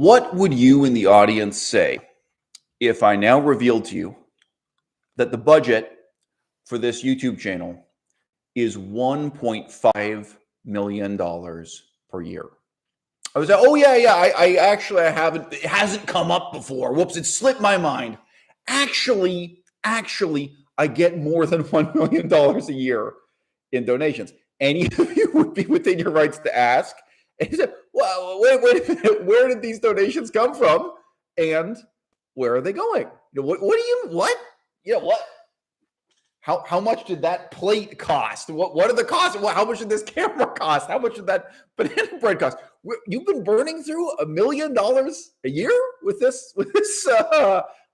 What would you in the audience say if I now revealed to you that the budget for this YouTube channel is $1.5 million per year? I was like, oh yeah, I haven't, it hasn't come up before. Whoops, it slipped my mind. Actually, I get more than $1 million a year in donations. Any of you would be within your rights to ask. And he said, well, wait a minute, where did these donations come from? And where are they going? What? How much did that plate cost? What are the costs? How much did this camera cost? How much did that banana bread cost? You've been burning through $1 million a year with this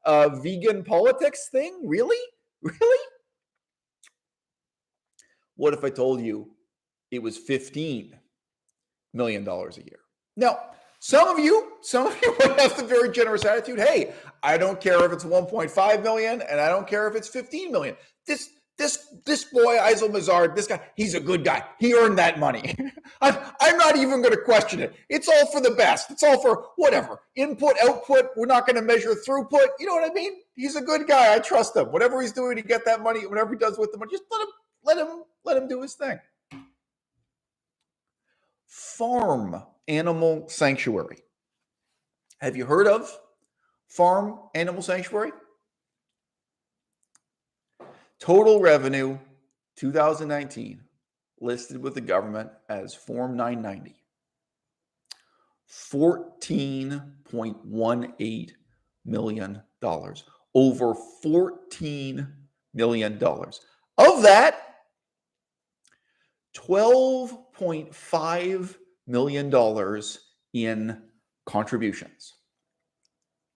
vegan politics thing? Really? What if I told you it was $15 million a year? Now, some of you would have the very generous attitude. Hey, I don't care if it's 1.5 million, and I don't care if it's 15 million. This boy, Eisel Mazard, this guy, he's a good guy. He earned that money. I'm not even going to question it. It's all for the best. It's all for whatever. Input, output. We're not going to measure throughput. You know what I mean? He's a good guy. I trust him. Whatever he's doing to get that money, whatever he does with the money, just let him do his thing. Farm Animal Sanctuary. Have you heard of Farm Animal Sanctuary? Total revenue 2019 listed with the government as Form 990. $14.18 million. Over $14 million. Of that, $12.5 million in contributions,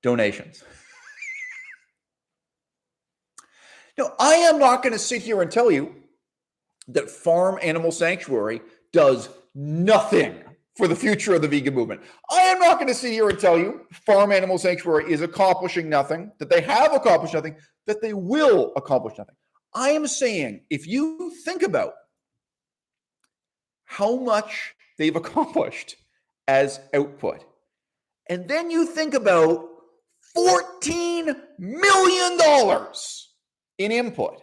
donations. Now, I am not going to sit here and tell you that Farm Animal Sanctuary does nothing for the future of the vegan movement. I am not going to sit here and tell you Farm Animal Sanctuary is accomplishing nothing, that they have accomplished nothing, that they will accomplish nothing. I am saying if you think about how much they've accomplished as output, and then you think about $14 million in input,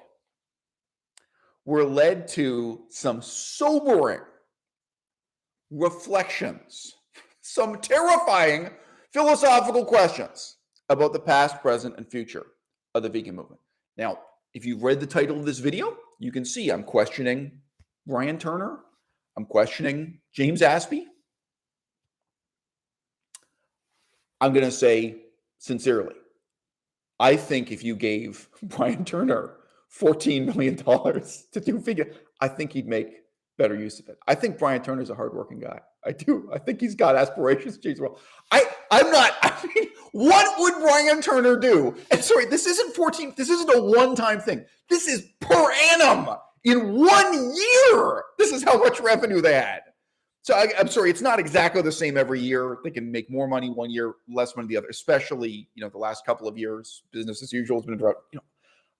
we're led to some sobering reflections, some terrifying philosophical questions about the past, present, and future of the vegan movement. Now, if you've read the title of this video, you can see I'm questioning Brian Turner. I'm questioning James Aspey. I'm going to say sincerely, I think if you gave Brian Turner $14 million to do vegan, I think he'd make better use of it. I think Brian Turner's a hardworking guy. I do. I think he's got aspirations to change the world. What would Brian Turner do? And sorry, this isn't a one-time thing. This is per annum. In 1 year, this is how much revenue they had. So I'm sorry, it's not exactly the same every year. They can make more money one year, less money the other, especially, the last couple of years, business as usual has been about,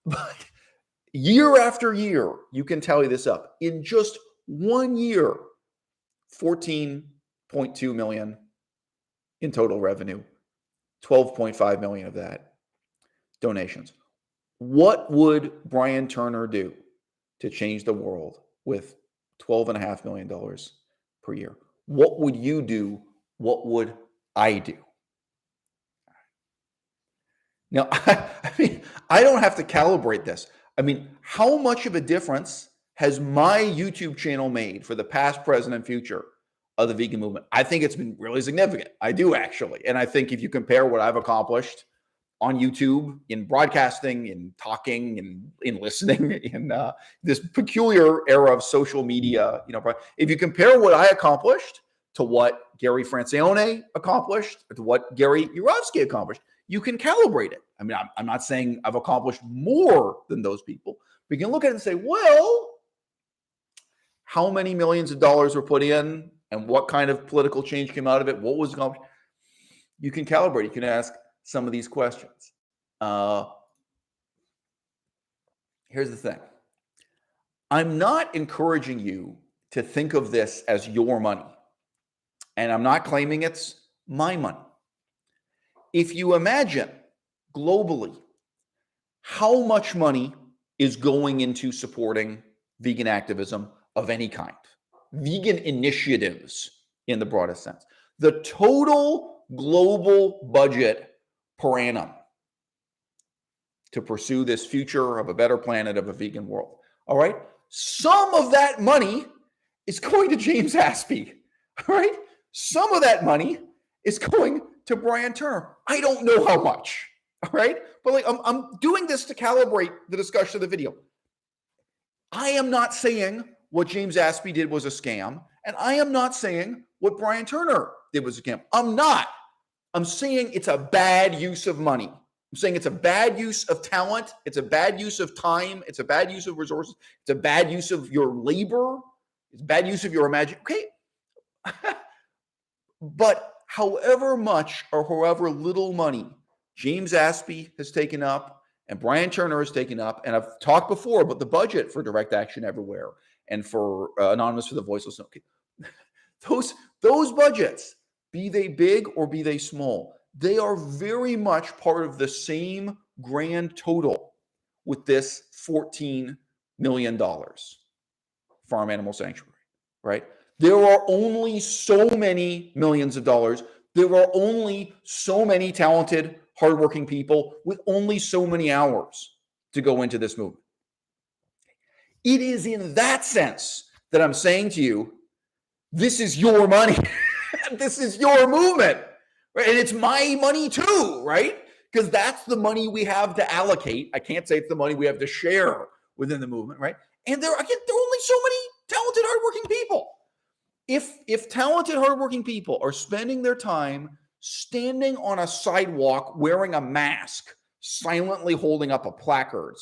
but year after year, you can tally this up. In just 1 year, 14.2 million in total revenue, 12.5 million of that donations. What would Brian Turner do to change the world with $12.5 million per year? What would you do? What would I do? Now, I don't have to calibrate this. How much of a difference has my YouTube channel made for the past, present, and future of the vegan movement? I think it's been really significant. I do, actually. And I think if you compare what I've accomplished on YouTube, in broadcasting, in talking, in listening, in this peculiar era of social media, if you compare what I accomplished to what Gary Francione accomplished, to what Gary Yurovsky accomplished, you can calibrate it. I'm not saying I've accomplished more than those people. We can look at it and say, well, how many millions of dollars were put in and what kind of political change came out of it? What was accomplished? You can calibrate. You can ask some of these questions. Here's the thing. I'm not encouraging you to think of this as your money. And I'm not claiming it's my money. if you imagine globally how much money is going into supporting vegan activism of any kind, vegan initiatives in the broadest sense, the total global budget per annum to pursue this future of a better planet, of a vegan world. All right. Some of that money is going to James Aspey. All right. Some of that money is going to Brian Turner. I don't know how much. All right. But like I'm doing this to calibrate the discussion of the video. I am not saying what James Aspey did was a scam. And I am not saying what Brian Turner did was a scam. I'm not. I'm saying it's a bad use of money. I'm saying it's a bad use of talent. It's a bad use of time. It's a bad use of resources. It's a bad use of your labor. It's bad use of your imagination. Okay. But however much or however little money James Aspey has taken up and Brian Turner has taken up, and I've talked before about the budget for Direct Action Everywhere and for Anonymous for the Voiceless. Okay. Those budgets, be they big or be they small, they are very much part of the same grand total with this $14 million farm animal sanctuary, right? There are only so many millions of dollars. There are only so many talented, hardworking people with only so many hours to go into this movement. It is in that sense that I'm saying to you, this is your money. This is your movement. Right? And it's my money too, right? Because that's the money we have to allocate. I can't say it's the money we have to share within the movement, right? And there are only so many talented, hardworking people. If talented, hardworking people are spending their time standing on a sidewalk wearing a mask, silently holding up a placard,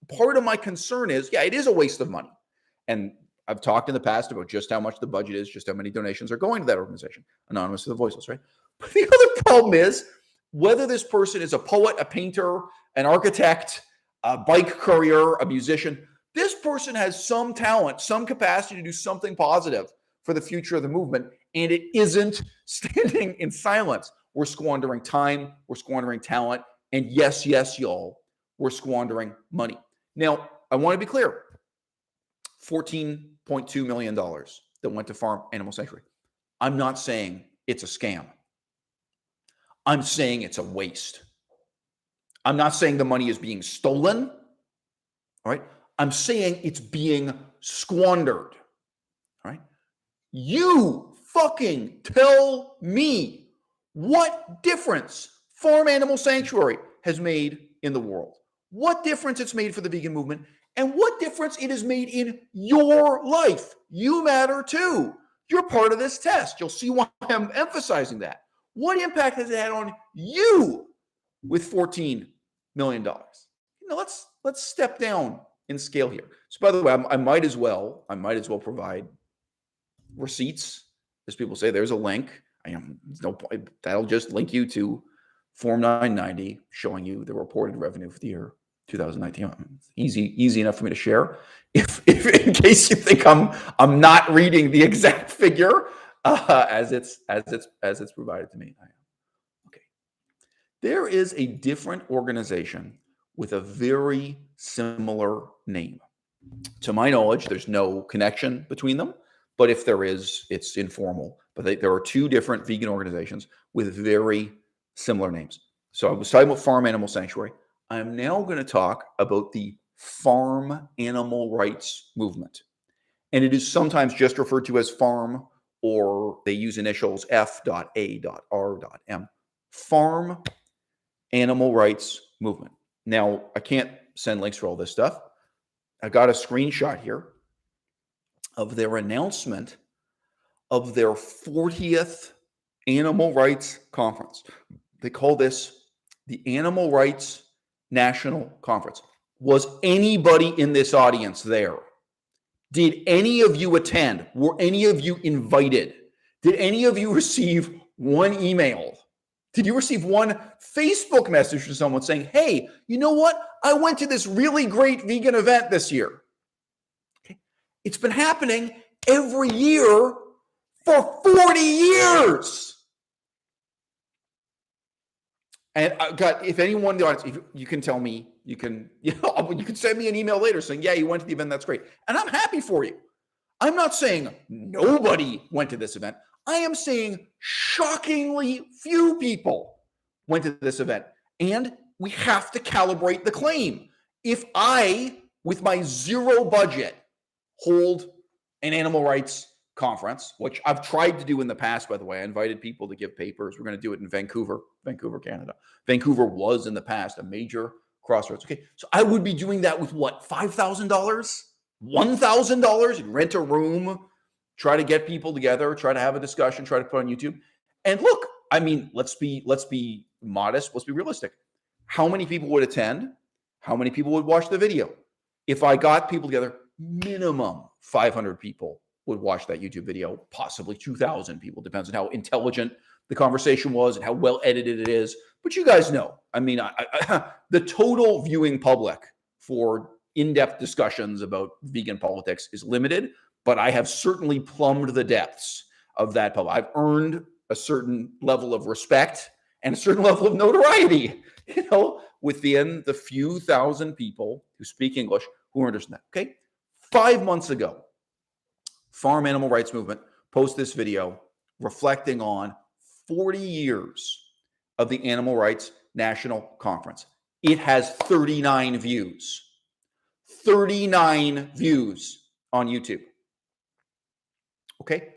part of my concern is, yeah, it is a waste of money. And I've talked in the past about just how much the budget is, just how many donations are going to that organization, Anonymous to the Voiceless, right? But the other problem is whether this person is a poet, a painter, an architect, a bike courier, a musician, this person has some talent, some capacity to do something positive for the future of the movement, and it isn't standing in silence. We're squandering time, we're squandering talent, and yes, y'all, we're squandering money. Now, I want to be clear. $14.2 million that went to Farm Animal Sanctuary. I'm not saying it's a scam. I'm saying it's a waste. I'm not saying the money is being stolen. All right. I'm saying it's being squandered. All right. You fucking tell me what difference Farm Animal Sanctuary has made in the world. What difference it's made for the vegan movement. And what difference it has made in your life. You matter too. You're part of this test. You'll see why I'm emphasizing that. What impact has it had on you with $14 million? Let's step down in scale here. So by the way, I might as well provide receipts. As people say, there's a link. No point. That'll just link you to Form 990 showing you the reported revenue for the year 2019. Easy enough for me to share. If in case you think I'm not reading the exact figure as it's provided to me. Okay. There is a different organization with a very similar name. To my knowledge, there's no connection between them, but if there is, it's informal. But there are two different vegan organizations with very similar names. So I was talking about Farm Animal Sanctuary. I'm now going to talk about the farm animal rights movement. And it is sometimes just referred to as farm, or they use initials F.A.R.M. Farm Animal Rights Movement. Now, I can't send links for all this stuff. I got a screenshot here of their announcement of their 40th Animal Rights Conference. They call this the Animal Rights National Conference. Was anybody in this audience there? Did any of you attend? Were any of you invited? Did any of you receive one email? Did you receive one Facebook message from someone saying, hey, you know what? I went to this really great vegan event this year. Okay. It's been happening every year for 40 years. And God, if anyone in the audience, if you can tell me, you can send me an email later saying, yeah, you went to the event, that's great. And I'm happy for you. I'm not saying nobody went to this event. I am saying shockingly few people went to this event. And we have to calibrate the claim. If I, with my zero budget, hold an animal rights conference, which I've tried to do in the past, by the way. I invited people to give papers. We're going to do it in Vancouver, Canada. Vancouver was in the past a major crossroads. Okay, so I would be doing that with what, $5,000, $1,000, and rent a room, try to get people together, try to have a discussion, try to put on YouTube. And look, I mean, let's be modest, let's be realistic. How many people would attend? How many people would watch the video? If I got people together, minimum 500 people would watch that YouTube video, possibly 2,000 people. Depends on how intelligent the conversation was and how well edited it is. But you guys know, I mean, the total viewing public for in-depth discussions about vegan politics is limited, but I have certainly plumbed the depths of that public. I've earned a certain level of respect and a certain level of notoriety, within the few thousand people who speak English who are interested in that. Okay. 5 months ago, Farm Animal Rights Movement posted this video reflecting on 40 years of the Animal Rights National Conference. It has 39 views. 39 views on YouTube. Okay?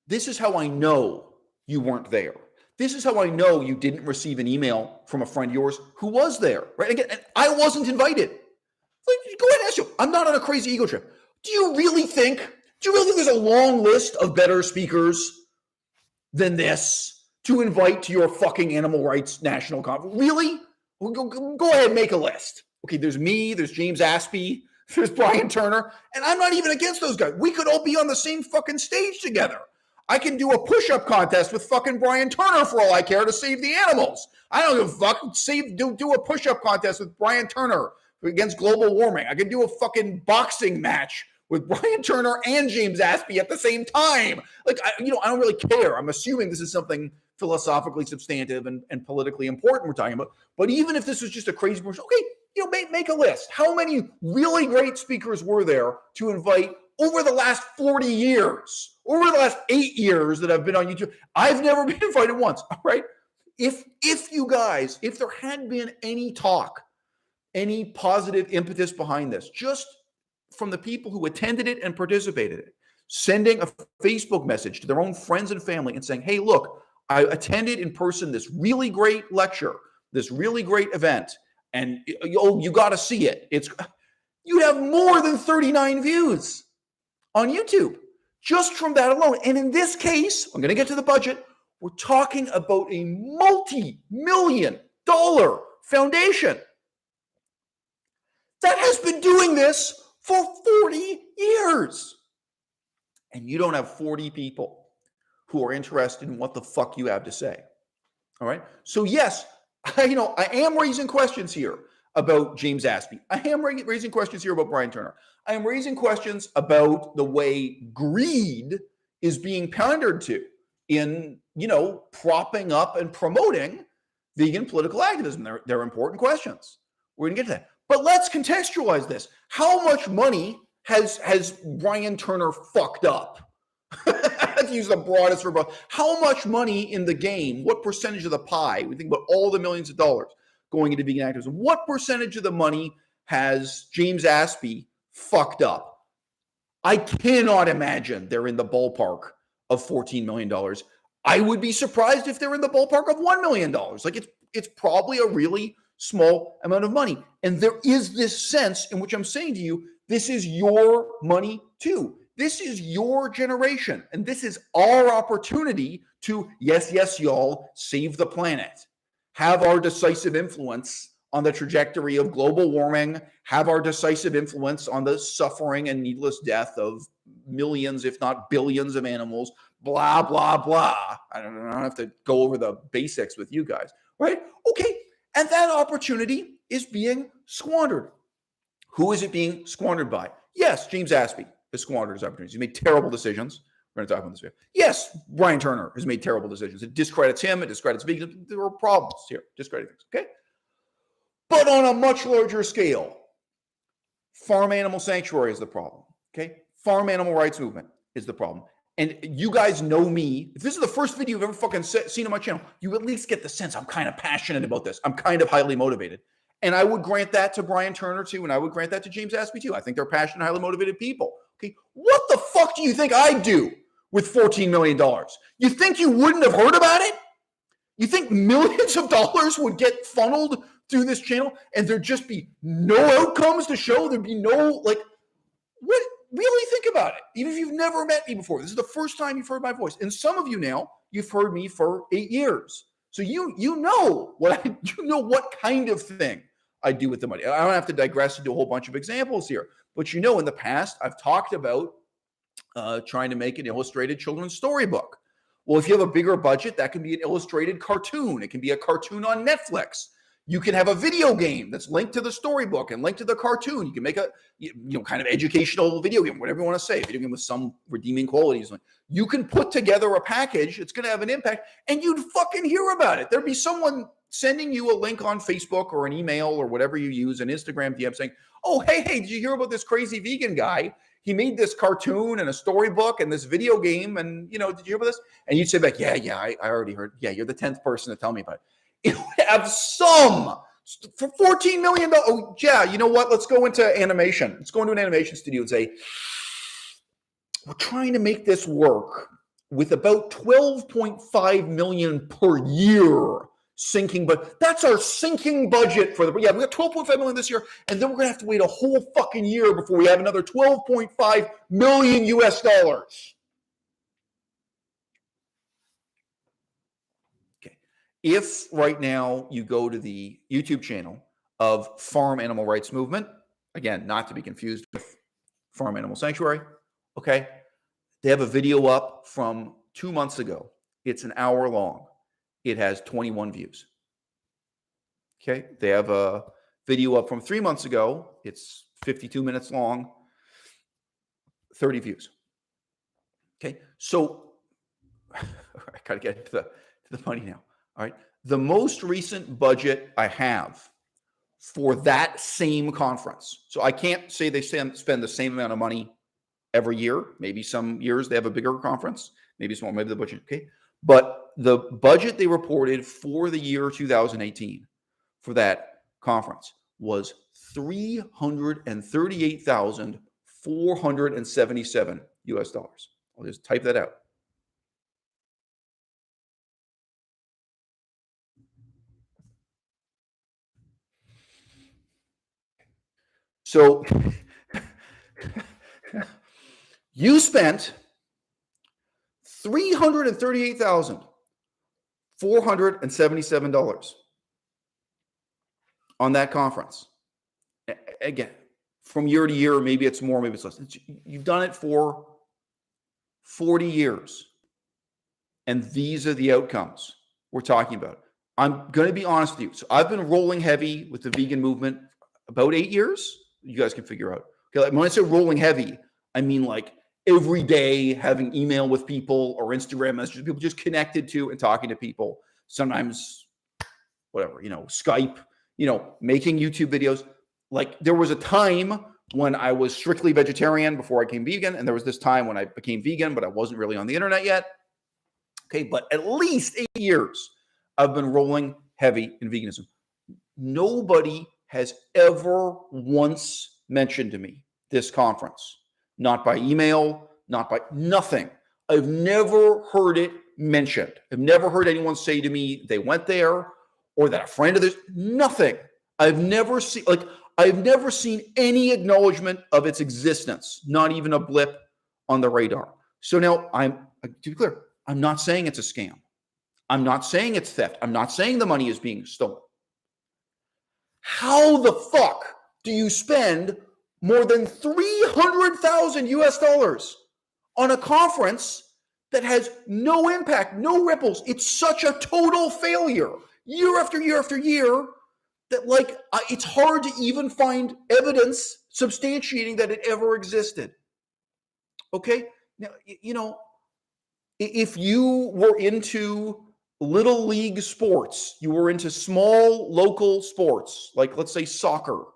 This is how I know you weren't there. This is how I know you didn't receive an email from a friend of yours who was there, right? Again, and I wasn't invited. Go ahead and ask you. I'm not on a crazy ego trip. Do you really think there's a long list of better speakers than this to invite to your fucking Animal Rights National Conference? Really? Well, go ahead and make a list. Okay, there's me, there's James Aspey, there's Brian Turner, and I'm not even against those guys. We could all be on the same fucking stage together. I can do a push-up contest with fucking Brian Turner for all I care to save the animals. I don't give a fuck. Do a push-up contest with Brian Turner against global warming. I can do a fucking boxing match with Brian Turner and James Aspey at the same time. Like, I don't really care. I'm assuming this is something philosophically substantive and politically important we're talking about. But even if this was just a crazy person, okay, make a list. How many really great speakers were there to invite over the last 40 years, over the last 8 years that I've been on YouTube? I've never been invited once, all right? If there had been any talk, any positive impetus behind this, just from the people who attended it and participated in it, sending a Facebook message to their own friends and family and saying, hey, look, I attended in person this really great lecture, this really great event, and you got to see it. You'd have more than 39 views on YouTube just from that alone. And in this case, I'm going to get to the budget. We're talking about a multi-million-dollar foundation that has been doing this for 40 years. And you don't have 40 people who are interested in what the fuck you have to say. All right? So yes, I am raising questions here about James Aspey. I am raising questions here about Brian Turner. I am raising questions about the way greed is being pandered to in, propping up and promoting vegan political activism. They're important questions. We're going to get to that. But let's contextualize this. How much money has Brian Turner fucked up? To use the broadest for both. How much money in the game, what percentage of the pie, we think about all the millions of dollars going into vegan activism, what percentage of the money has James Aspey fucked up? I cannot imagine they're in the ballpark of $14 million. I would be surprised if they're in the ballpark of $1 million. Like it's probably a really small amount of money. And there is this sense in which I'm saying to you, this is your money too. This is your generation. And this is our opportunity to, yes, y'all, save the planet. Have our decisive influence on the trajectory of global warming. Have our decisive influence on the suffering and needless death of millions, if not billions of animals. Blah, blah, blah. I don't have to go over the basics with you guys, right? Okay. And that opportunity is being squandered. Who is it being squandered by? Yes, James Aspey has squandered his opportunities. He made terrible decisions, we're going to talk about this video. Yes, Brian Turner has made terrible decisions. It discredits him. It discredits vegans. There are problems here. Discrediting things. Okay. But on a much larger scale, farm animal sanctuary is the problem. Okay. Farm animal rights movement is the problem. And you guys know me. If this is the first video you've ever fucking seen on my channel, you at least get the sense I'm kind of passionate about this. I'm kind of highly motivated. And I would grant that to Brian Turner too, and I would grant that to James Aspey too. I think they're passionate, highly motivated people. Okay, what the fuck do you think I'd do with $14 million? You think you wouldn't have heard about it? You think millions of dollars would get funneled through this channel and there'd just be no outcomes to show? There'd be no, like, what? Really think about it. Even if you've never met me before, this is the first time you've heard my voice. And some of you now, you've heard me for 8 years. So you know what kind of thing I do with the money. I don't have to digress into a whole bunch of examples here, but in the past, I've talked about trying to make an illustrated children's storybook. Well, if you have a bigger budget, that can be an illustrated cartoon. It can be a cartoon on Netflix. You can have a video game that's linked to the storybook and linked to the cartoon. You can make a kind of educational video game, whatever you want to say, video game with some redeeming qualities. You can put together a package. It's going to have an impact, and you'd fucking hear about it. There'd be someone sending you a link on Facebook or an email or whatever you use, an Instagram DM saying, oh, hey, did you hear about this crazy vegan guy? He made this cartoon and a storybook and this video game, and, did you hear about this? And you'd say back, yeah, I already heard. Yeah, you're the 10th person to tell me about it. It would have some for $14 million. Oh, yeah, you know what? Let's go into animation. Let's go into an animation studio and say, we're trying to make this work with about $12.5 million per year sinking, but that's our sinking budget for we got $12.5 million this year, and then we're gonna have to wait a whole fucking year before we have another $12.5 million US dollars. Okay, if right now you go to the YouTube channel of Farm Animal Rights Movement, again, not to be confused with Farm Animal Sanctuary, okay, they have a video up from 2 months ago. It's an hour long. It has 21 views. Okay, they have a video up from 3 months ago. It's 52 minutes long, 30 views. Okay, so I gotta get to the money now. All right, the most recent budget I have for that same conference. So I can't say they spend the same amount of money every year. Maybe some years they have a bigger conference. Maybe small. Maybe the budget. Okay. But the budget they reported for the year 2018 for that conference was $338,477 US dollars. I'll just type that out. So you spent $338,477 on that conference. Again, from year to year, maybe it's more, maybe it's less. You've done it for 40 years. And these are the outcomes we're talking about. I'm going to be honest with you. So I've been rolling heavy with the vegan movement about 8 years. You guys can figure out. Okay, like when I say rolling heavy, I mean like every day having email with people or Instagram messages, people just connected to and talking to people. Sometimes, whatever, Skype, making YouTube videos. Like there was a time when I was strictly vegetarian before I became vegan. And there was this time when I became vegan, but I wasn't really on the internet yet. Okay, but at least 8 years I've been rolling heavy in veganism. Nobody has ever once mentioned to me this conference. Not by email, not by nothing. I've never heard it mentioned. I've never heard anyone say to me they went there or that a friend of theirs, nothing. I've never seen any acknowledgement of its existence, not even a blip on the radar. So now to be clear, I'm not saying it's a scam. I'm not saying it's theft. I'm not saying the money is being stolen. How the fuck do you spend more than 300,000 US dollars on a conference that has no impact, no ripples? It's such a total failure year after year after year that it's hard to even find evidence substantiating that it ever existed. Okay? Now, If you were into little league sports, you were into small local sports, like let's say soccer,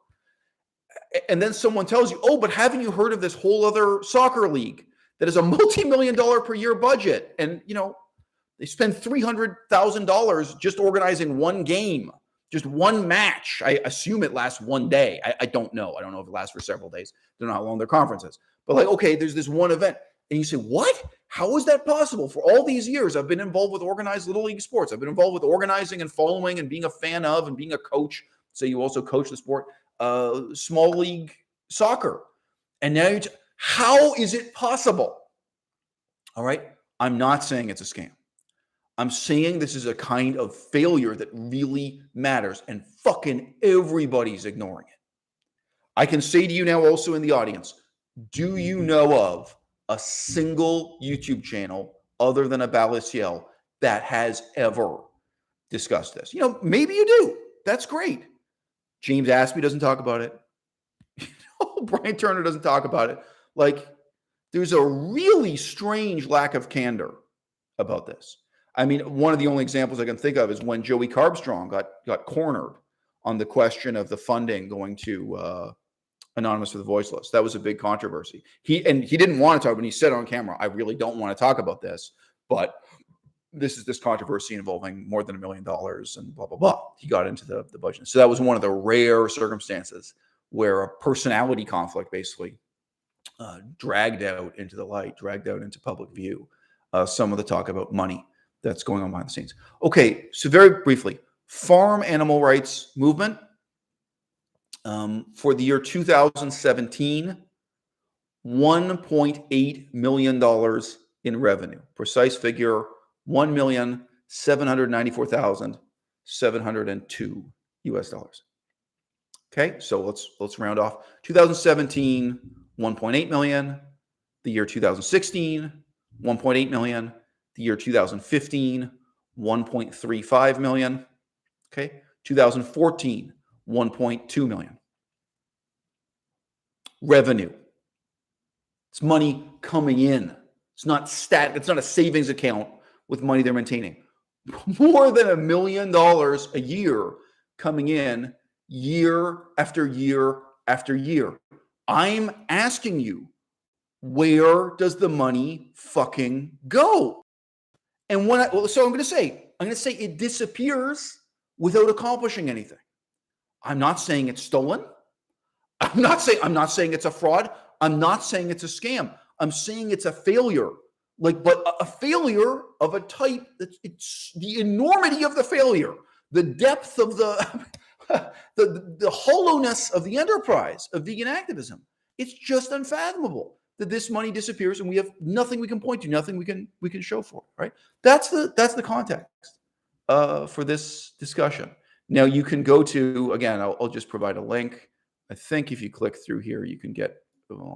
and then someone tells you, oh, but haven't you heard of this whole other soccer league that is a multi-million dollar per year budget? And, they spend $300,000 just organizing one game, just one match. I assume it lasts one day. I don't know. I don't know if it lasts for several days. I don't know how long their conference is. But like, okay, there's this one event. And you say, what? How is that possible? For all these years, I've been involved with organized little league sports. I've been involved with organizing and following and being a fan of and being a coach. Say you also coach the sport, small league soccer. And now how is it possible? All right. I'm not saying it's a scam. I'm saying this is a kind of failure that really matters, and fucking everybody's ignoring it. I can say to you now also in the audience, do you know of a single YouTube channel other than à-bas-le-ciel that has ever discussed this? Maybe you do. That's great. James Aspey doesn't talk about it. Brian Turner doesn't talk about it. Like, there's a really strange lack of candor about this. I mean, one of the only examples I can think of is when Joey Carbstrong got cornered on the question of the funding going to Anonymous for the Voiceless. That was a big controversy. He didn't want to talk, but he said on camera, I really don't want to talk about this, but this controversy involving more than $1 million and blah, blah, blah. He got into the budget. So that was one of the rare circumstances where a personality conflict basically dragged out into the light, dragged out into public view some of the talk about money that's going on behind the scenes. Okay, so very briefly, farm animal rights movement for the year 2017, $1.8 million in revenue. Precise figure, $1,794,702 US. Okay, so let's round off. 2017, 1.8 million. The year 2016, 1.8 million. The year 2015, 1.35 million. Okay. 2014, 1.2 million. Revenue. It's money coming in. It's not static. It's not a savings account with money they're maintaining. More than $1 million a year coming in year after year after year. I'm asking you, where does the money fucking go? And I'm going to say it disappears without accomplishing anything. I'm not saying it's stolen. I'm not saying it's a fraud. I'm not saying it's a scam. I'm saying it's a failure. But a failure of a type that it's the enormity of the failure, the depth of the hollowness of the enterprise of vegan activism. It's just unfathomable that this money disappears and we have nothing we can point to, nothing we can show for it, right? That's the context for this discussion. Now you can go to, again, I'll just provide a link. I think if you click through here, you can get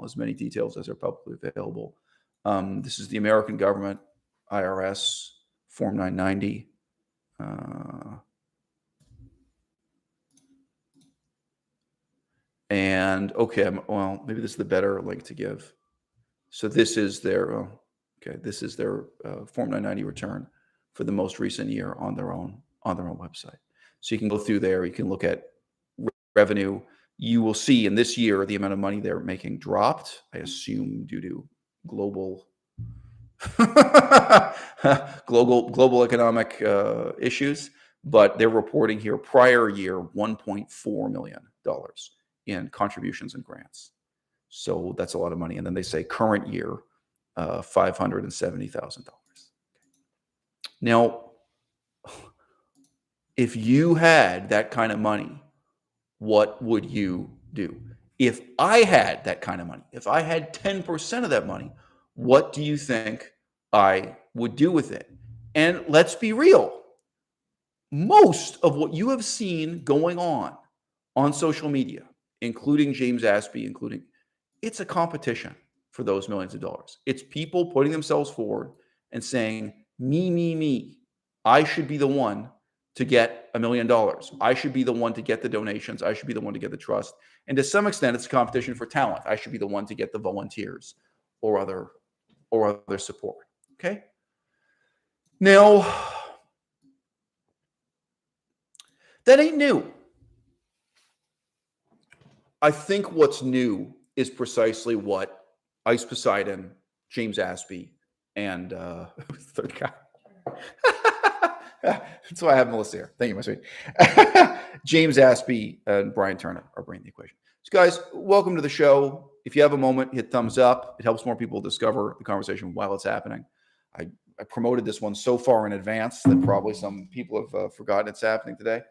as many details as are publicly available. This is the American government, IRS, Form 990. And okay, well, maybe this is the better link to give. So this is their this is their Form 990 return for the most recent year on their own website. So you can go through there. You can look at revenue. You will see in this year the amount of money they're making dropped. I assume due to global economic issues. But they're reporting here prior year $1.4 million in contributions and grants. So that's a lot of money. And then they say current year, $570,000. Now, if you had that kind of money, what would you do? If I had that kind of money, if I had 10% of that money, what do you think I would do with it? And let's be real. Most of what you have seen going on social media, including James Aspey, it's a competition for those millions of dollars. It's people putting themselves forward and saying, me. I should be the one to get $1 million. I should be the one to get the donations. I should be the one to get the trust. And to some extent, it's a competition for talent. I should be the one to get the volunteers or other support. Okay? Now, that ain't new. I think what's new is precisely what Ice Poseidon, James Aspey, and third guy. That's why I have Melissa here. Thank you, my sweet. James Aspey and Brian Turner are bringing the equation. So, guys, welcome to the show. If you have a moment, hit thumbs up. It helps more people discover the conversation while it's happening. I promoted this one so far in advance that probably some people have forgotten it's happening today.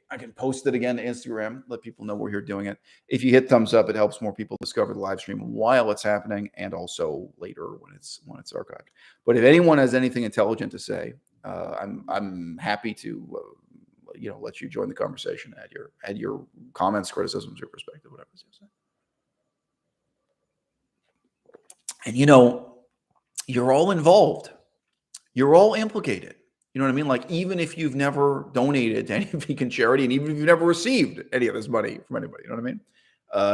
I can post it again to Instagram, let people know we're here doing it. If you hit thumbs up, it helps more people discover the live stream while it's happening and also later when it's archived. But if anyone has anything intelligent to say, I'm happy to let you join the conversation, add your comments, criticisms, your perspective, whatever it is. And you're all involved. You're all implicated. You know what I mean? Like, even if you've never donated to any vegan charity, and even if you've never received any of this money from anybody, you know what I mean?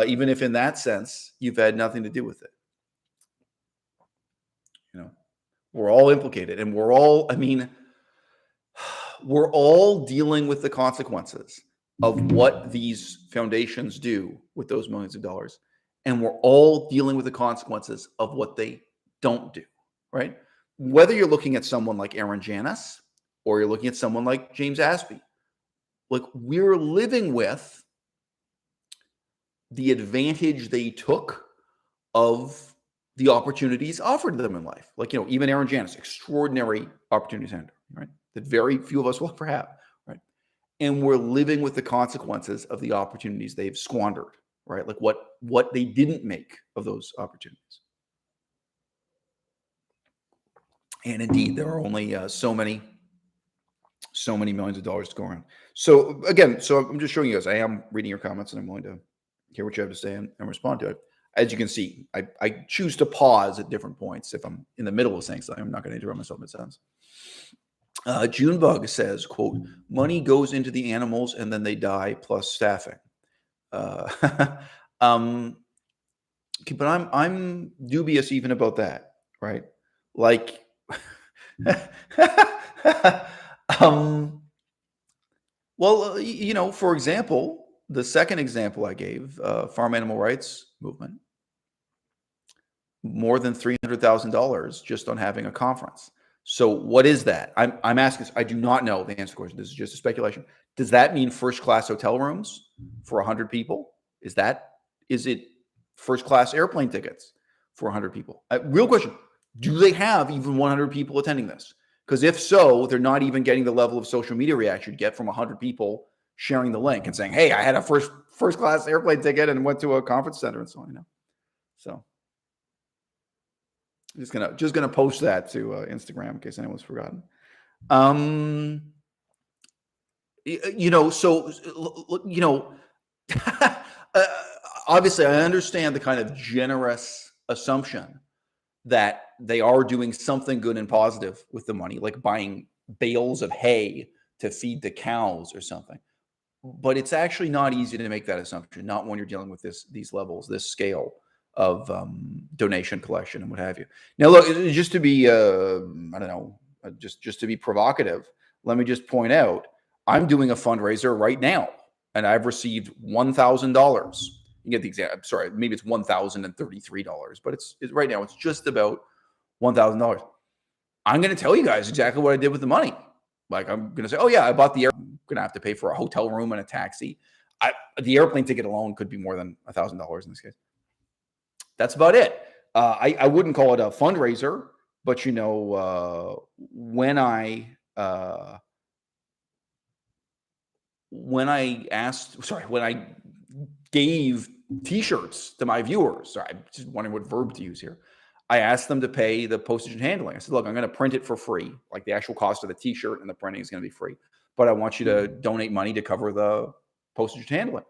Even if in that sense, you've had nothing to do with it. We're all implicated, and we're all dealing with the consequences of what these foundations do with those millions of dollars. And we're all dealing with the consequences of what they don't do, right? Whether you're looking at someone like Aaron Janis or you're looking at someone like James Aspey, like, we're living with the advantage they took of the opportunities offered to them in life. Like, even Aaron Janis, extraordinary opportunities, right? That very few of us will ever have, right? And we're living with the consequences of the opportunities they've squandered, right? Like what they didn't make of those opportunities. And indeed, there are only so many millions of dollars to go around. So again, I'm just showing you guys, I am reading your comments and I'm willing to hear what you have to say and respond to it. As you can see, I choose to pause at different points. If I'm in the middle of saying something, I'm not going to interrupt myself mid-sentence. Junebug says, quote, money goes into the animals and then they die plus staffing. But I'm dubious even about that, right? Like, well, for example, the second example I gave, farm animal rights movement, more than $300,000 just on having a conference. So what is that? I'm asking. I do not know the answer to the question. This is just a speculation. Does that mean first-class hotel rooms for 100 people? Is it first-class airplane tickets for 100 people? Real question. Do they have even 100 people attending this? Because if so, they're not even getting the level of social media reaction you'd get from 100 people sharing the link and saying, hey, I had a first-class airplane ticket and went to a conference center and so on. So just gonna post that to Instagram in case anyone's forgotten. Obviously, I understand the kind of generous assumption that they are doing something good and positive with the money, like buying bales of hay to feed the cows or something. But it's actually not easy to make that assumption, not when you're dealing with these levels, this scale of donation collection and what have you. Now, look, just to be, just to be provocative, let me just point out, I'm doing a fundraiser right now, and I've received $1,000. You get the example. Sorry, maybe it's $1,033, but it's right now. It's just about $1,000. I'm going to tell you guys exactly what I did with the money. Like, I'm going to say, oh yeah, I bought the air. I'm going to have to pay for a hotel room and a taxi. The airplane ticket alone could be more than $1,000 in this case. That's about it. I wouldn't call it a fundraiser, but when I gave T-shirts to my viewers, sorry, I'm just wondering what verb to use here. I asked them to pay the postage and handling. I said, look, I'm going to print it for free. Like, the actual cost of the T-shirt and the printing is going to be free, but I want you to donate money to cover the postage and handling.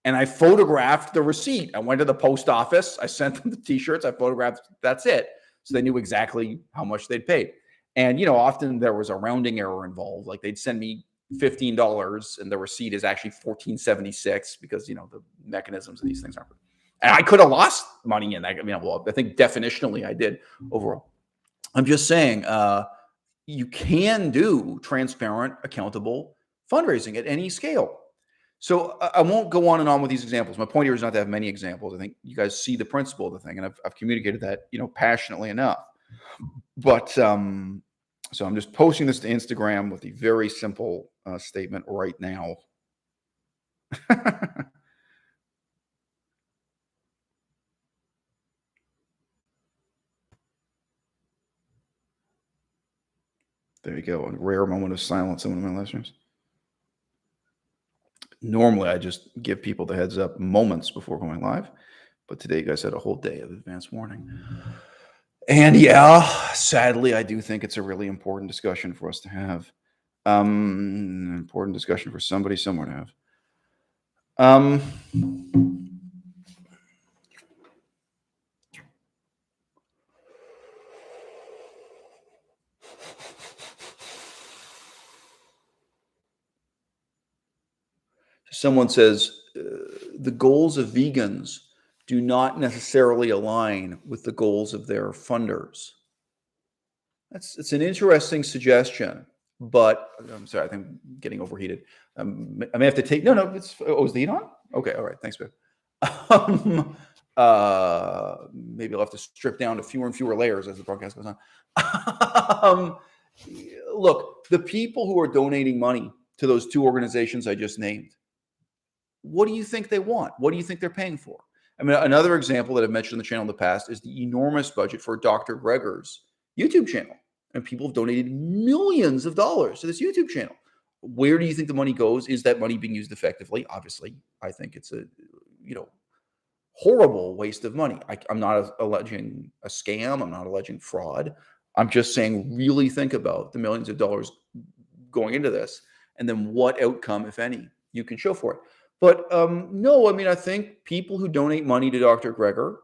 And I photographed the receipt. I went to the post office. I sent them the T-shirts. I photographed. That's it. So they knew exactly how much they'd paid. And, often there was a rounding error involved. Like, they'd send me $15 and the receipt is actually $14.76 because, the mechanisms of these things aren't. And I could have lost money in that. I think definitionally I did overall. I'm just saying, you can do transparent, accountable fundraising at any scale. So I won't go on and on with these examples. My point here is not to have many examples. I think you guys see the principle of the thing, and I've communicated that, passionately enough. But so I'm just posting this to Instagram with a very simple statement right now. There you go. A rare moment of silence in one of my listeners. Normally, I just give people the heads up moments before going live. But today, you guys had a whole day of advance warning. And yeah, sadly, I do think it's a really important discussion for us to have. Important discussion for somebody somewhere to have. Someone says the goals of vegans do not necessarily align with the goals of their funders. It's an interesting suggestion, but I'm sorry, I think I'm getting overheated. I may have to take. No, is the heat on? Okay, all right, thanks, babe. Maybe I'll have to strip down to fewer and fewer layers as the broadcast goes on. Look, the people who are donating money to those two organizations I just named, what do you think they want? What do you think they're paying for? I mean, another example that I've mentioned on the channel in the past is the enormous budget for Dr. Gregor's YouTube channel. And people have donated millions of dollars to this YouTube channel. Where do you think the money goes? Is that money being used effectively? Obviously, I think it's a horrible waste of money. I'm not alleging a scam. I'm not alleging fraud. I'm just saying really think about the millions of dollars going into this and then what outcome, if any, you can show for it. But no, I mean, I think people who donate money to Dr. Gregor,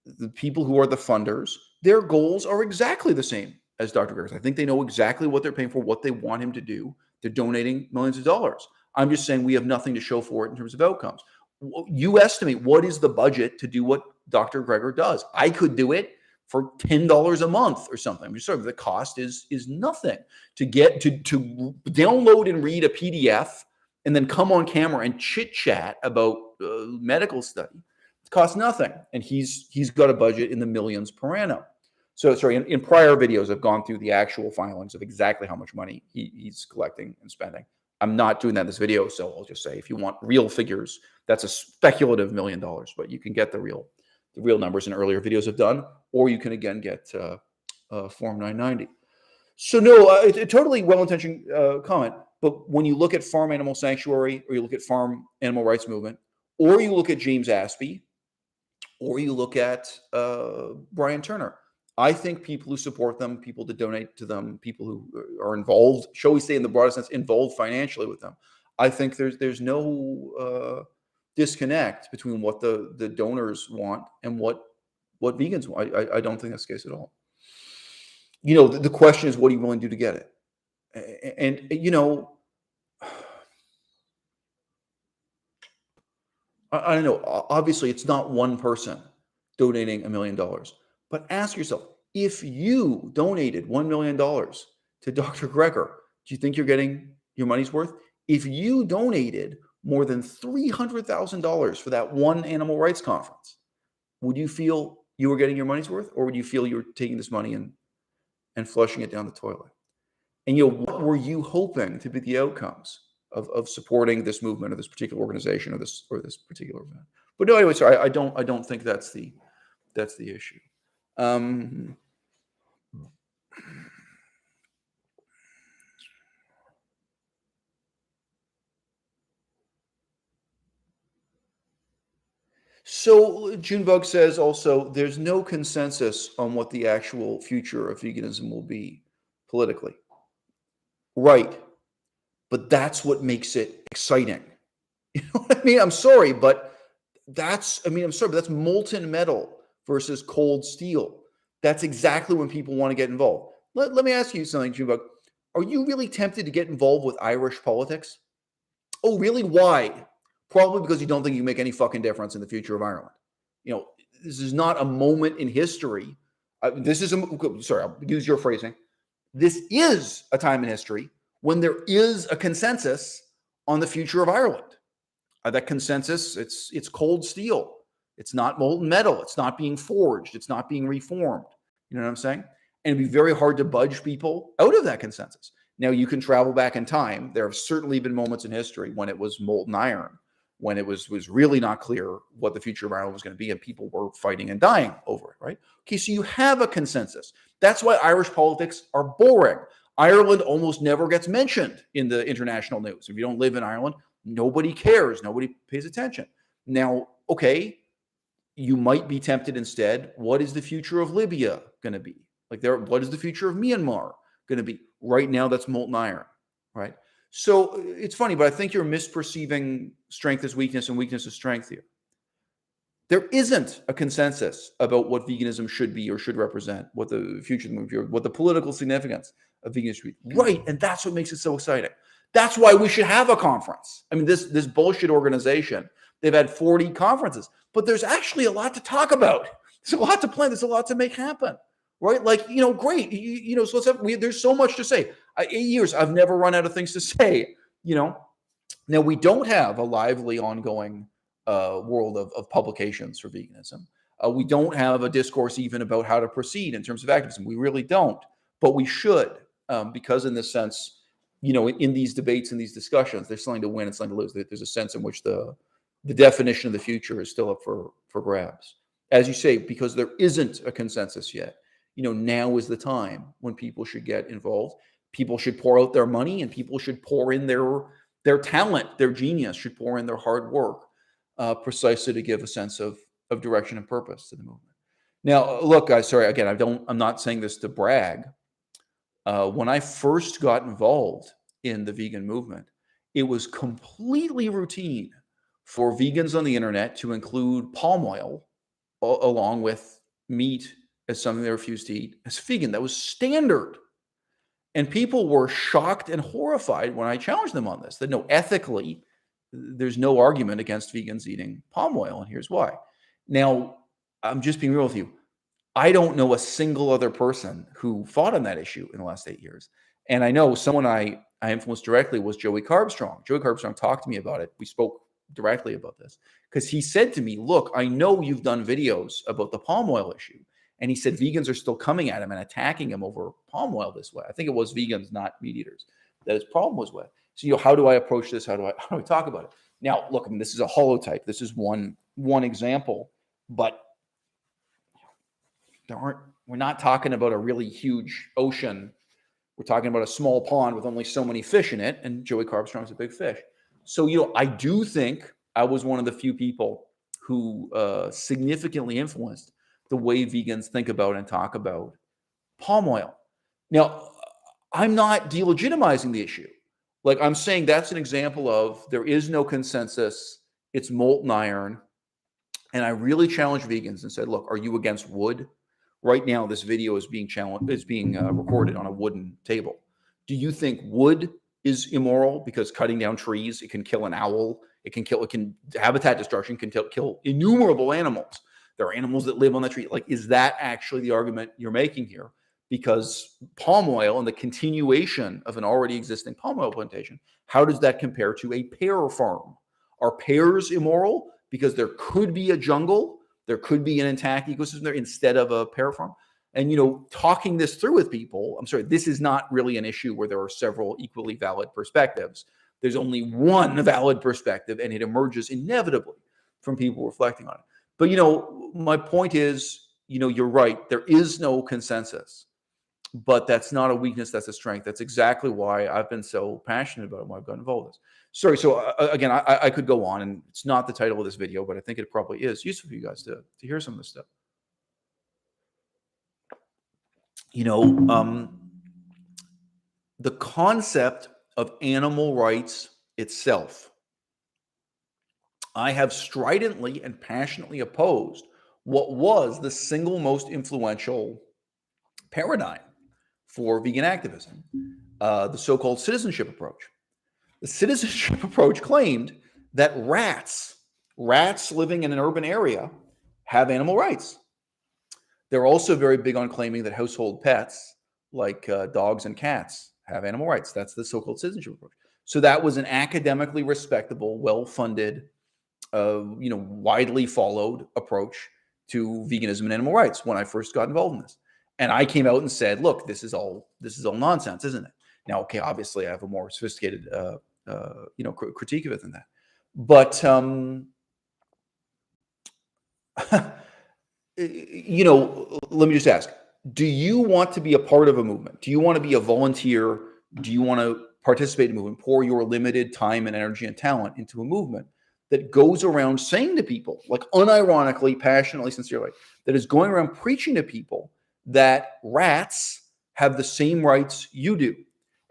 the people who are the funders, their goals are exactly the same as Dr. Gregor's. I think they know exactly what they're paying for, what they want him to do. They're donating millions of dollars. I'm just saying we have nothing to show for it in terms of outcomes. You estimate what is the budget to do what Dr. Gregor does. I could do it for $10 a month or something. I'm just sorry, the cost is nothing to get to download and read a PDF and then come on camera and chit chat about medical study. It costs nothing, and he's got a budget in the millions per annum. So sorry, in prior videos, I've gone through the actual filings of exactly how much money he's collecting and spending. I'm not doing that in this video, so I'll just say if you want real figures, that's a speculative $1 million, but you can get the real numbers in earlier videos I've done, or you can again get Form 990. So no, a totally well-intentioned comment. But when you look at Farm Animal Sanctuary, or you look at Farm Animal Rights Movement, or you look at James Aspey, or you look at Brian Turner, I think people who support them, people that donate to them, people who are involved, shall we say in the broadest sense, involved financially with them, I think there's no disconnect between what the donors want and what vegans want. I don't think that's the case at all. The question is, what are you willing to do to get it? And I don't know. Obviously, it's not one person donating $1 million, but ask yourself, if you donated $1 million to Dr. Gregor, do you think you're getting your money's worth? If you donated more than $300,000 for that one animal rights conference, would you feel you were getting your money's worth, or would you feel you were taking this money and flushing it down the toilet? And what were you hoping to be the outcomes of supporting this movement or this particular organization or this particular event? But no, anyway, sorry, I don't think that's the issue. So Junebug says also, there's no consensus on what the actual future of veganism will be politically. Right. But that's what makes it exciting. You know what I mean? I'm sorry, but that's molten metal versus cold steel. That's exactly when people want to get involved. Let me ask you something, Junebug. Are you really tempted to get involved with Irish politics? Oh, really? Why? Probably because you don't think you make any fucking difference in the future of Ireland. This is not a moment in history. I'll use your phrasing. this is a time in history when there is a consensus on the future of Ireland. That consensus, it's cold steel. It's not molten metal. It's not being forged. It's not being reformed. You know what I'm saying? And it'd be very hard to budge people out of that consensus. Now, you can travel back in time. There have certainly been moments in history when it was molten iron, when it was really not clear what the future of Ireland was going to be, and people were fighting and dying over it, right? Okay, so you have a consensus. That's why Irish politics are boring. Ireland almost never gets mentioned in the international news. If you don't live in Ireland, nobody cares. Nobody pays attention. Now, okay, you might be tempted instead. What is the future of Libya going to be? What is the future of Myanmar going to be? Right now, that's molten iron, right? So it's funny, but I think you're misperceiving strength as weakness and weakness as strength here. There isn't a consensus about what veganism should be or should represent, what the future of the movement, what the political significance of veganism should be. Right, and that's what makes it so exciting. That's why we should have a conference. I mean, this bullshit organization, they've had 40 conferences, but there's actually a lot to talk about. There's a lot to plan. There's a lot to make happen, right? Like, great. So there's so much to say. 8 years, I've never run out of things to say, Now, we don't have a lively, ongoing world of publications for veganism. We don't have a discourse even about how to proceed in terms of activism. We really don't, but we should, because in this sense, in these debates and these discussions, there's something to win and something to lose. There's a sense in which the definition of the future is still up for grabs. As you say, because there isn't a consensus yet, now is the time when people should get involved. People should pour out their money, and people should pour in their talent, their genius, should pour in their hard work, precisely to give a sense of direction and purpose to the movement. Now, look, guys, sorry, again, I'm not saying this to brag. When I first got involved in the vegan movement, it was completely routine for vegans on the internet to include palm oil along with meat as something they refused to eat as vegan. That was standard. And people were shocked and horrified when I challenged them on this, that no, ethically, there's no argument against vegans eating palm oil, and here's why. Now, I'm just being real with you. I don't know a single other person who fought on that issue in the last 8 years. And I know someone I influenced directly was Joey Carbstrong. Joey Carbstrong talked to me about it. We spoke directly about this because he said to me, look, I know you've done videos about the palm oil issue. And he said vegans are still coming at him and attacking him over palm oil this way. I think it was vegans, not meat eaters, that his problem was with. So, how do I approach this? How do I talk about it? Now, look, I mean, this is a holotype. This is one example, but we're not talking about a really huge ocean. We're talking about a small pond with only so many fish in it, and Joey Carbstrong's a big fish. So, I do think I was one of the few people who significantly influenced the way vegans think about and talk about palm oil. Now, I'm not delegitimizing the issue. Like, I'm saying that's an example of there is no consensus. It's molten iron. And I really challenged vegans and said, look, are you against wood? Right now, this video is being recorded on a wooden table. Do you think wood is immoral because cutting down trees, it can kill an owl, habitat destruction can kill innumerable animals. There are animals that live on the tree. Like, is that actually the argument you're making here? Because palm oil and the continuation of an already existing palm oil plantation, how does that compare to a pear farm? Are pears immoral because there could be a jungle, there could be an intact ecosystem there instead of a pear farm? And, talking this through with people, I'm sorry, this is not really an issue where there are several equally valid perspectives. There's only one valid perspective, and it emerges inevitably from people reflecting on it. But, my point is, you're right. There is no consensus, but that's not a weakness. That's a strength. That's exactly why I've been so passionate about it, why I've got involved in this. Sorry. So again, I could go on, and it's not the title of this video, but I think it probably is useful for you guys to hear some of this stuff. The concept of animal rights itself, I have stridently and passionately opposed what was the single most influential paradigm for vegan activism, the so-called citizenship approach. The citizenship approach claimed that rats living in an urban area have animal rights. They're also very big on claiming that household pets like dogs and cats have animal rights. That's the so-called citizenship approach. So that was an academically respectable, well-funded, widely followed approach to veganism and animal rights when I first got involved in this. And I came out and said, look, this is all nonsense, isn't it? Now, okay, obviously I have a more sophisticated, critique of it than that. But, let me just ask, do you want to be a part of a movement? Do you want to be a volunteer? Do you want to participate in a movement, pour your limited time and energy and talent into a movement that goes around saying to people, like unironically, passionately, sincerely, that is going around preaching to people that rats have the same rights you do?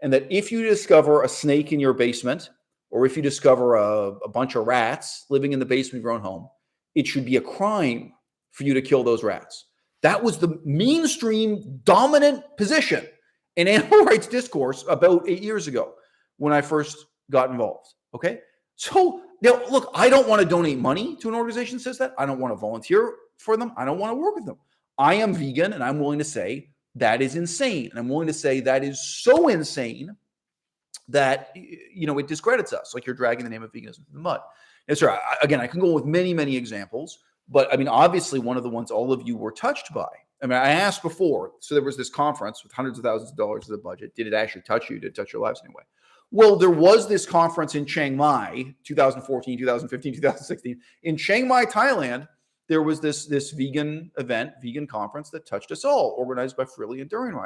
And that if you discover a snake in your basement, or if you discover a bunch of rats living in the basement of your own home, it should be a crime for you to kill those rats. That was the mainstream dominant position in animal rights discourse about 8 years ago when I first got involved. Okay. So now, look, I don't want to donate money to an organization that says that. I don't want to volunteer for them. I don't want to work with them. I am vegan, and I'm willing to say that is insane. And I'm willing to say that is so insane that, it discredits us, like you're dragging the name of veganism in the mud. And sir, again, I can go with many, many examples, but I mean, obviously one of the ones all of you were touched by. I mean, I asked before, so there was this conference with hundreds of thousands of dollars as a budget. Did it actually touch you? Did it touch your lives anyway? Well, there was this conference in Chiang Mai, 2014, 2015, 2016. In Chiang Mai, Thailand, there was this vegan conference that touched us all, organized by Frilly and Durian.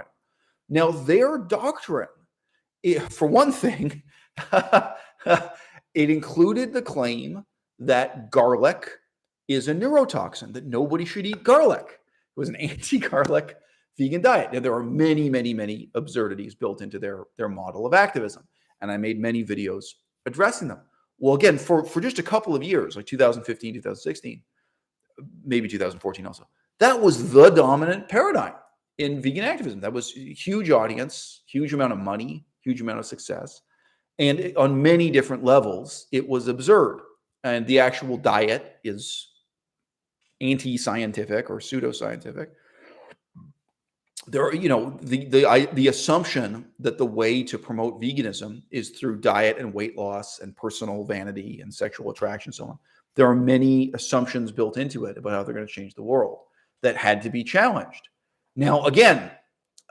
Now, their doctrine, for one thing, it included the claim that garlic is a neurotoxin, that nobody should eat garlic. It was an anti-garlic vegan diet. Now, there are many, many, many absurdities built into their model of activism. And I made many videos addressing them. Well, again, for just a couple of years, like 2015, 2016, maybe 2014 also, that was the dominant paradigm in vegan activism. That was a huge audience, huge amount of money, huge amount of success. And on many different levels, it was absurd. And the actual diet is anti-scientific or pseudoscientific. There are, the assumption that the way to promote veganism is through diet and weight loss and personal vanity and sexual attraction, so on. There are many assumptions built into it about how they're going to change the world that had to be challenged. Now, again,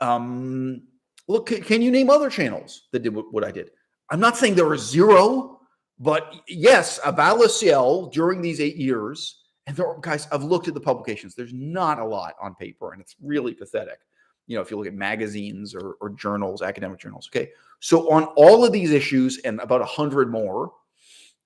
look, can you name other channels that did what I did? I'm not saying there are zero, but yes, à-bas-le-ciel during these 8 years, and guys, I've looked at the publications. There's not a lot on paper, and it's really pathetic. If you look at magazines or journals, academic journals, okay? So on all of these issues and about 100 more,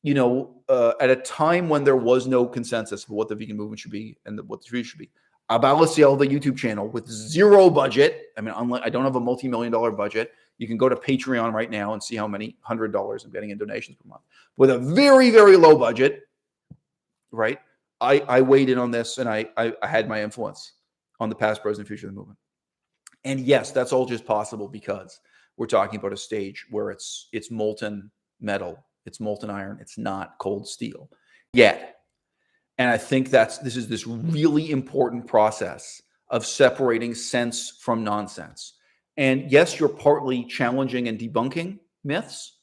at a time when there was no consensus of what the vegan movement should be and what the future should be, à-bas-le-ciel, the YouTube channel, with zero budget. I mean, I don't have a multi-million-dollar budget. You can go to Patreon right now and see how many $100 I'm getting in donations per month. With a very, very low budget, right? I weighed in on this, and I had my influence on the past, present, future of the movement. And yes, that's all just possible because we're talking about a stage where it's molten metal, it's molten iron, it's not cold steel yet. And I think this is this really important process of separating sense from nonsense. And yes, you're partly challenging and debunking myths,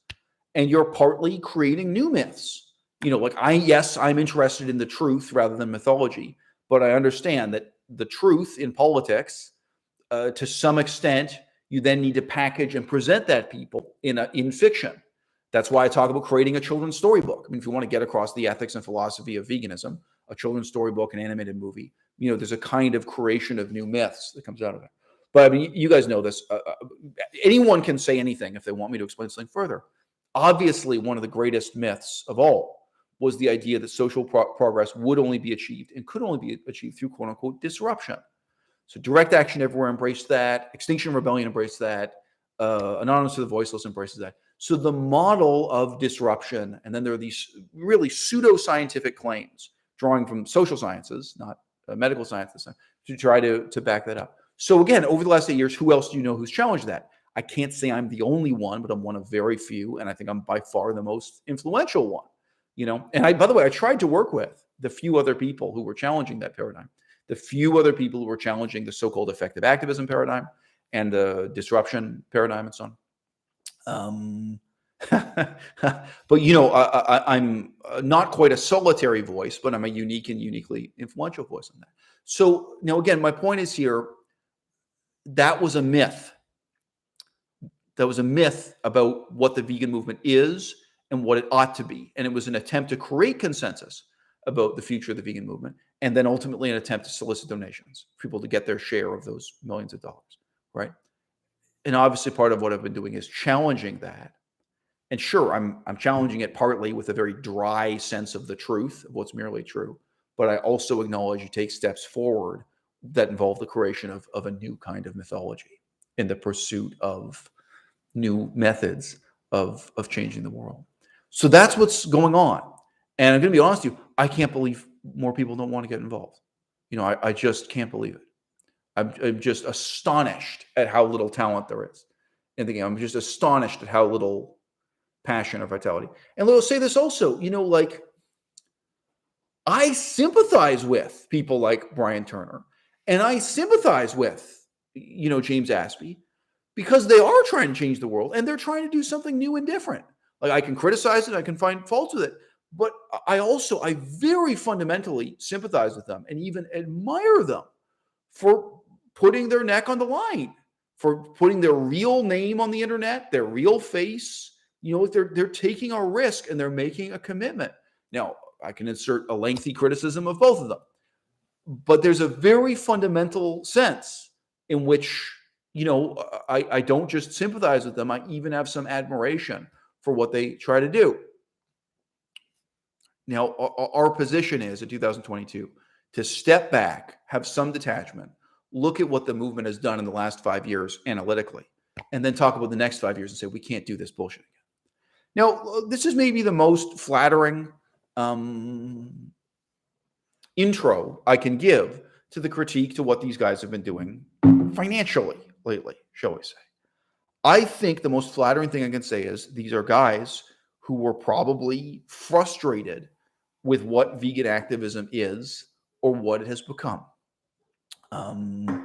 and you're partly creating new myths. I'm interested in the truth rather than mythology, but I understand that the truth in politics, to some extent, you then need to package and present that people in fiction. That's why I talk about creating a children's storybook. I mean, if you want to get across the ethics and philosophy of veganism, a children's storybook, an animated movie, there's a kind of creation of new myths that comes out of it. But I mean, you guys know this. Anyone can say anything if they want me to explain something further. Obviously, one of the greatest myths of all was the idea that social progress would only be achieved and could only be achieved through quote unquote disruption. So direct action everywhere embraced that. Extinction Rebellion embraced that. Anonymous to the Voiceless embraces that. So the model of disruption, and then there are these really pseudoscientific claims drawing from social sciences, not medical sciences, to try to back that up. So again, over the last 8 years, who else do you know who's challenged that? I can't say I'm the only one, but I'm one of very few, and I think I'm by far the most influential one. And by the way, I tried to work with the few other people who were challenging that paradigm, the few other people who were challenging the so-called effective activism paradigm, and the disruption paradigm and so on. But I'm not quite a solitary voice, but I'm a unique and uniquely influential voice on that. So now again, my point is here, that was a myth. That was a myth about what the vegan movement is and what it ought to be. And it was an attempt to create consensus about the future of the vegan movement, and then ultimately an attempt to solicit donations for people to get their share of those millions of dollars, right? And obviously part of what I've been doing is challenging that. And sure, I'm challenging it partly with a very dry sense of the truth, of what's merely true. But I also acknowledge you take steps forward that involve the creation of a new kind of mythology in the pursuit of new methods of changing the world. So that's what's going on. And I'm going to be honest with you, I can't believe more people don't want to get involved. I just can't believe it. I'm just astonished at how little talent there is in the game. I'm just astonished at how little passion or vitality. And I'll say this also, I sympathize with people like Brian Turner, and I sympathize with, James Aspey, because they are trying to change the world and they're trying to do something new and different. Like, I can criticize it, I can find faults with it, but I very fundamentally sympathize with them and even admire them for putting their neck on the line, for putting their real name on the internet, their real face. They're taking a risk and they're making a commitment. Now, I can insert a lengthy criticism of both of them, but there's a very fundamental sense in which, I don't just sympathize with them. I even have some admiration for what they try to do. Now, our position is in 2022 to step back, have some detachment, look at what the movement has done in the last 5 years analytically, and then talk about the next 5 years and say, we can't do this bullshit again. Now, this is maybe the most flattering intro I can give to the critique to what these guys have been doing financially lately, shall we say. I think the most flattering thing I can say is these are guys who were probably frustrated with what vegan activism is or what it has become. And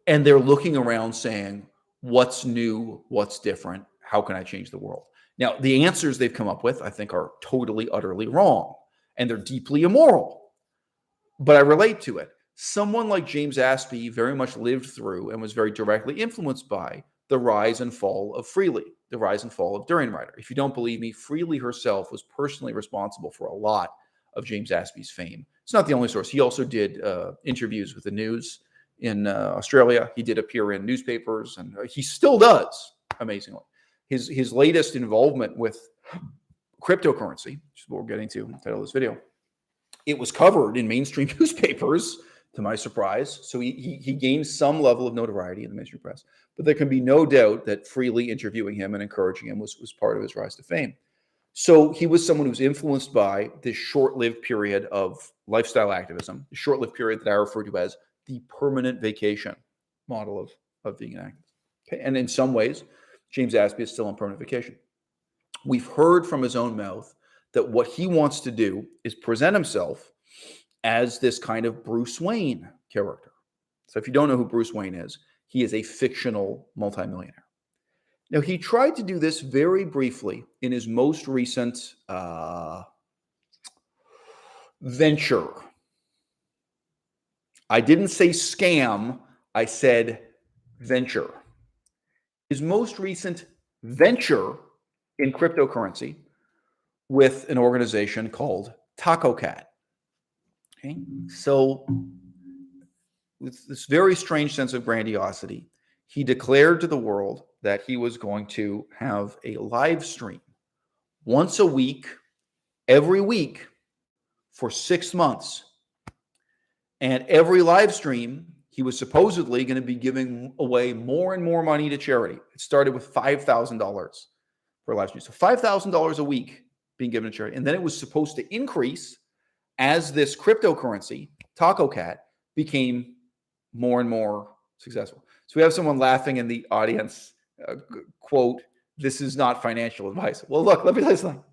they're looking around saying, what's new? What's different? How can I change the world? Now, the answers they've come up with, I think, are totally, utterly wrong, and they're deeply immoral. But I relate to it. Someone like James Aspey very much lived through and was very directly influenced by the rise and fall of Freely, the rise and fall of Durian Rider. If you don't believe me, Freely herself was personally responsible for a lot of James Aspey's fame. It's not the only source. He also did interviews with the news in Australia. He did appear in newspapers, and he still does, amazingly. His latest involvement with cryptocurrency, which is what we're getting to in the title of this video, it was covered in mainstream newspapers, to my surprise. So he gained some level of notoriety in the mainstream press. But there can be no doubt that Freely interviewing him and encouraging him was part of his rise to fame. So he was someone who was influenced by this short-lived period of lifestyle activism, the short-lived period that I refer to as the permanent vacation model of vegan activism. Okay? And in some ways, James Aspey is still on permanent vacation. We've heard from his own mouth that what he wants to do is present himself as this kind of Bruce Wayne character. So if you don't know who Bruce Wayne is, he is a fictional multimillionaire. Now, he tried to do this very briefly in his most recent venture. I didn't say scam, I said venture. His most recent venture in cryptocurrency with an organization called TacoCat. Okay, so with this very strange sense of grandiosity, he declared to the world that he was going to have a live stream once a week, every week, for 6 months. And every live stream, he was supposedly going to be giving away more and more money to charity. It started with $5,000 for a live stream. So $5,000 a week being given to charity. And then it was supposed to increase as this cryptocurrency, TacoCat, became more and more successful. So we have someone laughing in the audience, quote, "This is not financial advice." Well, look, let me tell you something.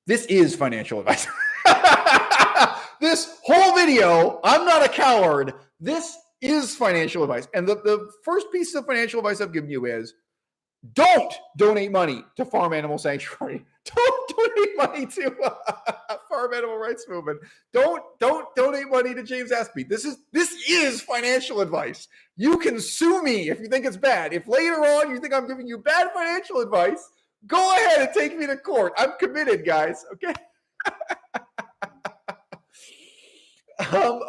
This is financial advice. This whole video, I'm not a coward. This is financial advice. And the first piece of financial advice I've given you is don't donate money to Farm Animal Sanctuary. Don't donate money to Farm Animal Rights Movement. Don't donate money to James Aspey. This is financial advice. You can sue me if you think it's bad. If later on you think I'm giving you bad financial advice, go ahead and take me to court. I'm committed, guys. Okay.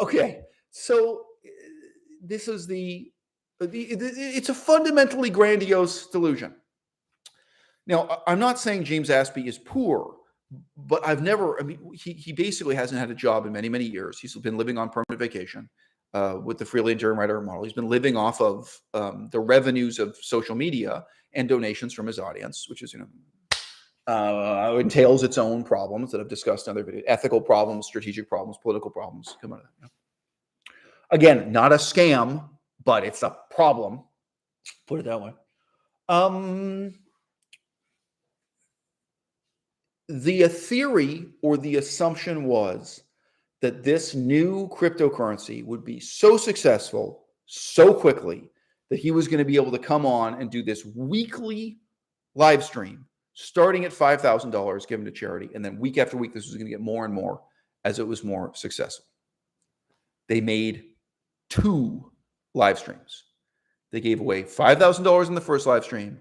Okay. So this is it's a fundamentally grandiose delusion. Now, I'm not saying James Aspey is poor, but he basically hasn't had a job in many, many years. He's been living on permanent vacation with the freelancing writer model. He's been living off of the revenues of social media and donations from his audience, which is, entails its own problems that I've discussed in other videos, ethical problems, strategic problems, political problems. Come on. Again, not a scam, but it's a problem. Put it that way. The theory or the assumption was that this new cryptocurrency would be so successful so quickly that he was going to be able to come on and do this weekly live stream starting at $5,000 given to charity. And then week after week, this was going to get more and more as it was more successful. They made 2 live streams. They gave away $5,000 in the first live stream.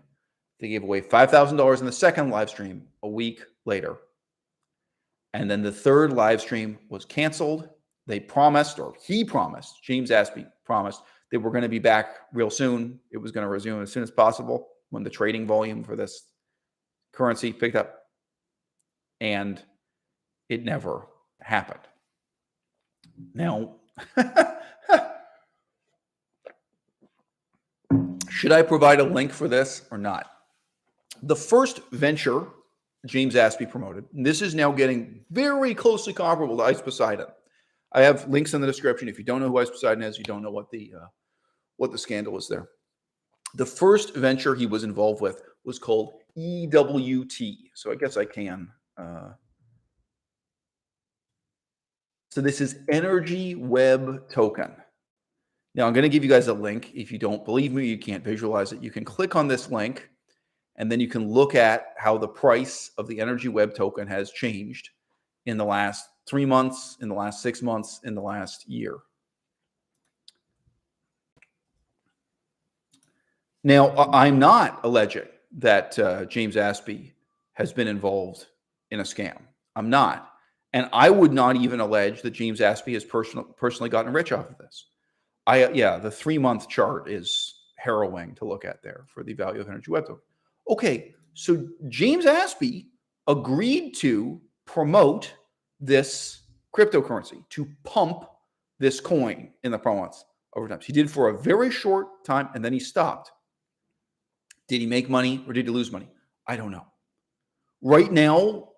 They gave away $5,000 in the second live stream a week later. And then the third live stream was canceled. They promised, or he promised, James Aspey promised, they were going to be back real soon. It was going to resume as soon as possible when the trading volume for this currency picked up. And it never happened. Now, should I provide a link for this or not? The first venture James Aspey promoted, and this is now getting very closely comparable to Poseidon. I have links in the description. If you don't know who Poseidon is, you don't know what the scandal is there. The first venture he was involved with was called EWT. So I guess I can. So this is Energy Web Token. Now I'm going to give you guys a link. If you don't believe me, you can't visualize it. You can click on this link, and then you can look at how the price of the Energy Web Token has changed in the last 3 months, in the last 6 months, in the last year. Now, I'm not alleging that James Aspey has been involved in a scam. I'm not. And I would not even allege that James Aspey has personally gotten rich off of this. The 3-month chart is harrowing to look at there for the value of Energy Web Token. Okay, so James Aspey agreed to promote this cryptocurrency, to pump this coin in the province over time. He did it for a very short time, and then he stopped. Did he make money or did he lose money? I don't know. Right now,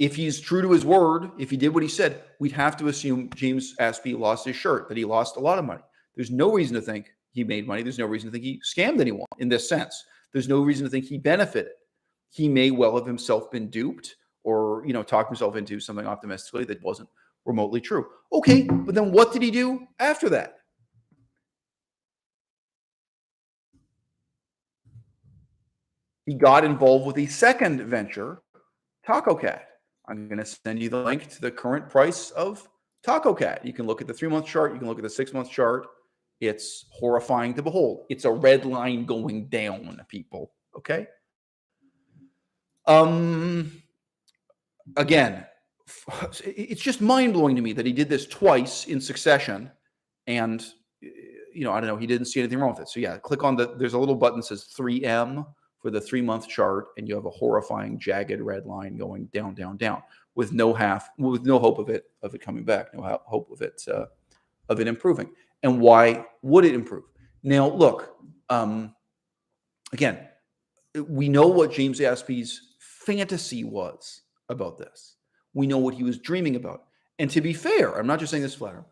if he's true to his word, if he did what he said, we'd have to assume James Aspey lost his shirt, that he lost a lot of money. There's no reason to think he made money. There's no reason to think he scammed anyone in this sense. There's no reason to think he benefited. He may well have himself been duped or, talked himself into something optimistically that wasn't remotely true. Okay, but then what did he do after that? He got involved with a second venture, Taco Cat. I'm going to send you the link to the current price of Taco Cat. You can look at the 3-month chart. You can look at the 6-month chart. It's horrifying to behold. It's a red line going down, people. Okay. Again, it's just mind-blowing to me that he did this twice in succession. And, I don't know, he didn't see anything wrong with it. So yeah, click on there's a little button that says 3M for the 3-month chart, and you have a horrifying jagged red line going down, down, down, with no hope of it coming back, no hope of it improving. And why would it improve? Now, look, again, we know what James Aspey's fantasy was about this. We know what he was dreaming about. And to be fair, I'm not just saying this flat.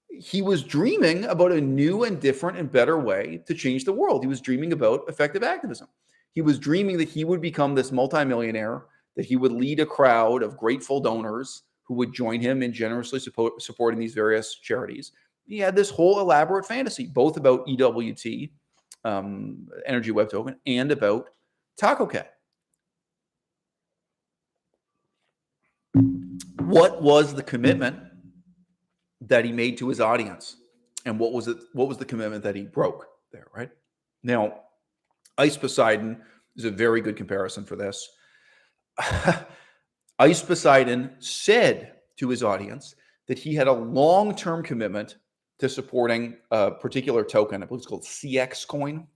He was dreaming about a new and different and better way to change the world. He was dreaming about effective activism. He was dreaming that he would become this multimillionaire, that he would lead a crowd of grateful donors who would join him in generously supporting these various charities, he had this whole elaborate fantasy, both about EWT, Energy Web Token, and about Taco Cat. What was the commitment that he made to his audience? And what was it? What was the commitment that he broke there, right? Now, Ice Poseidon is a very good comparison for this. Ice Poseidon said to his audience that he had a long-term commitment to supporting a particular token, I believe it's called CX coin,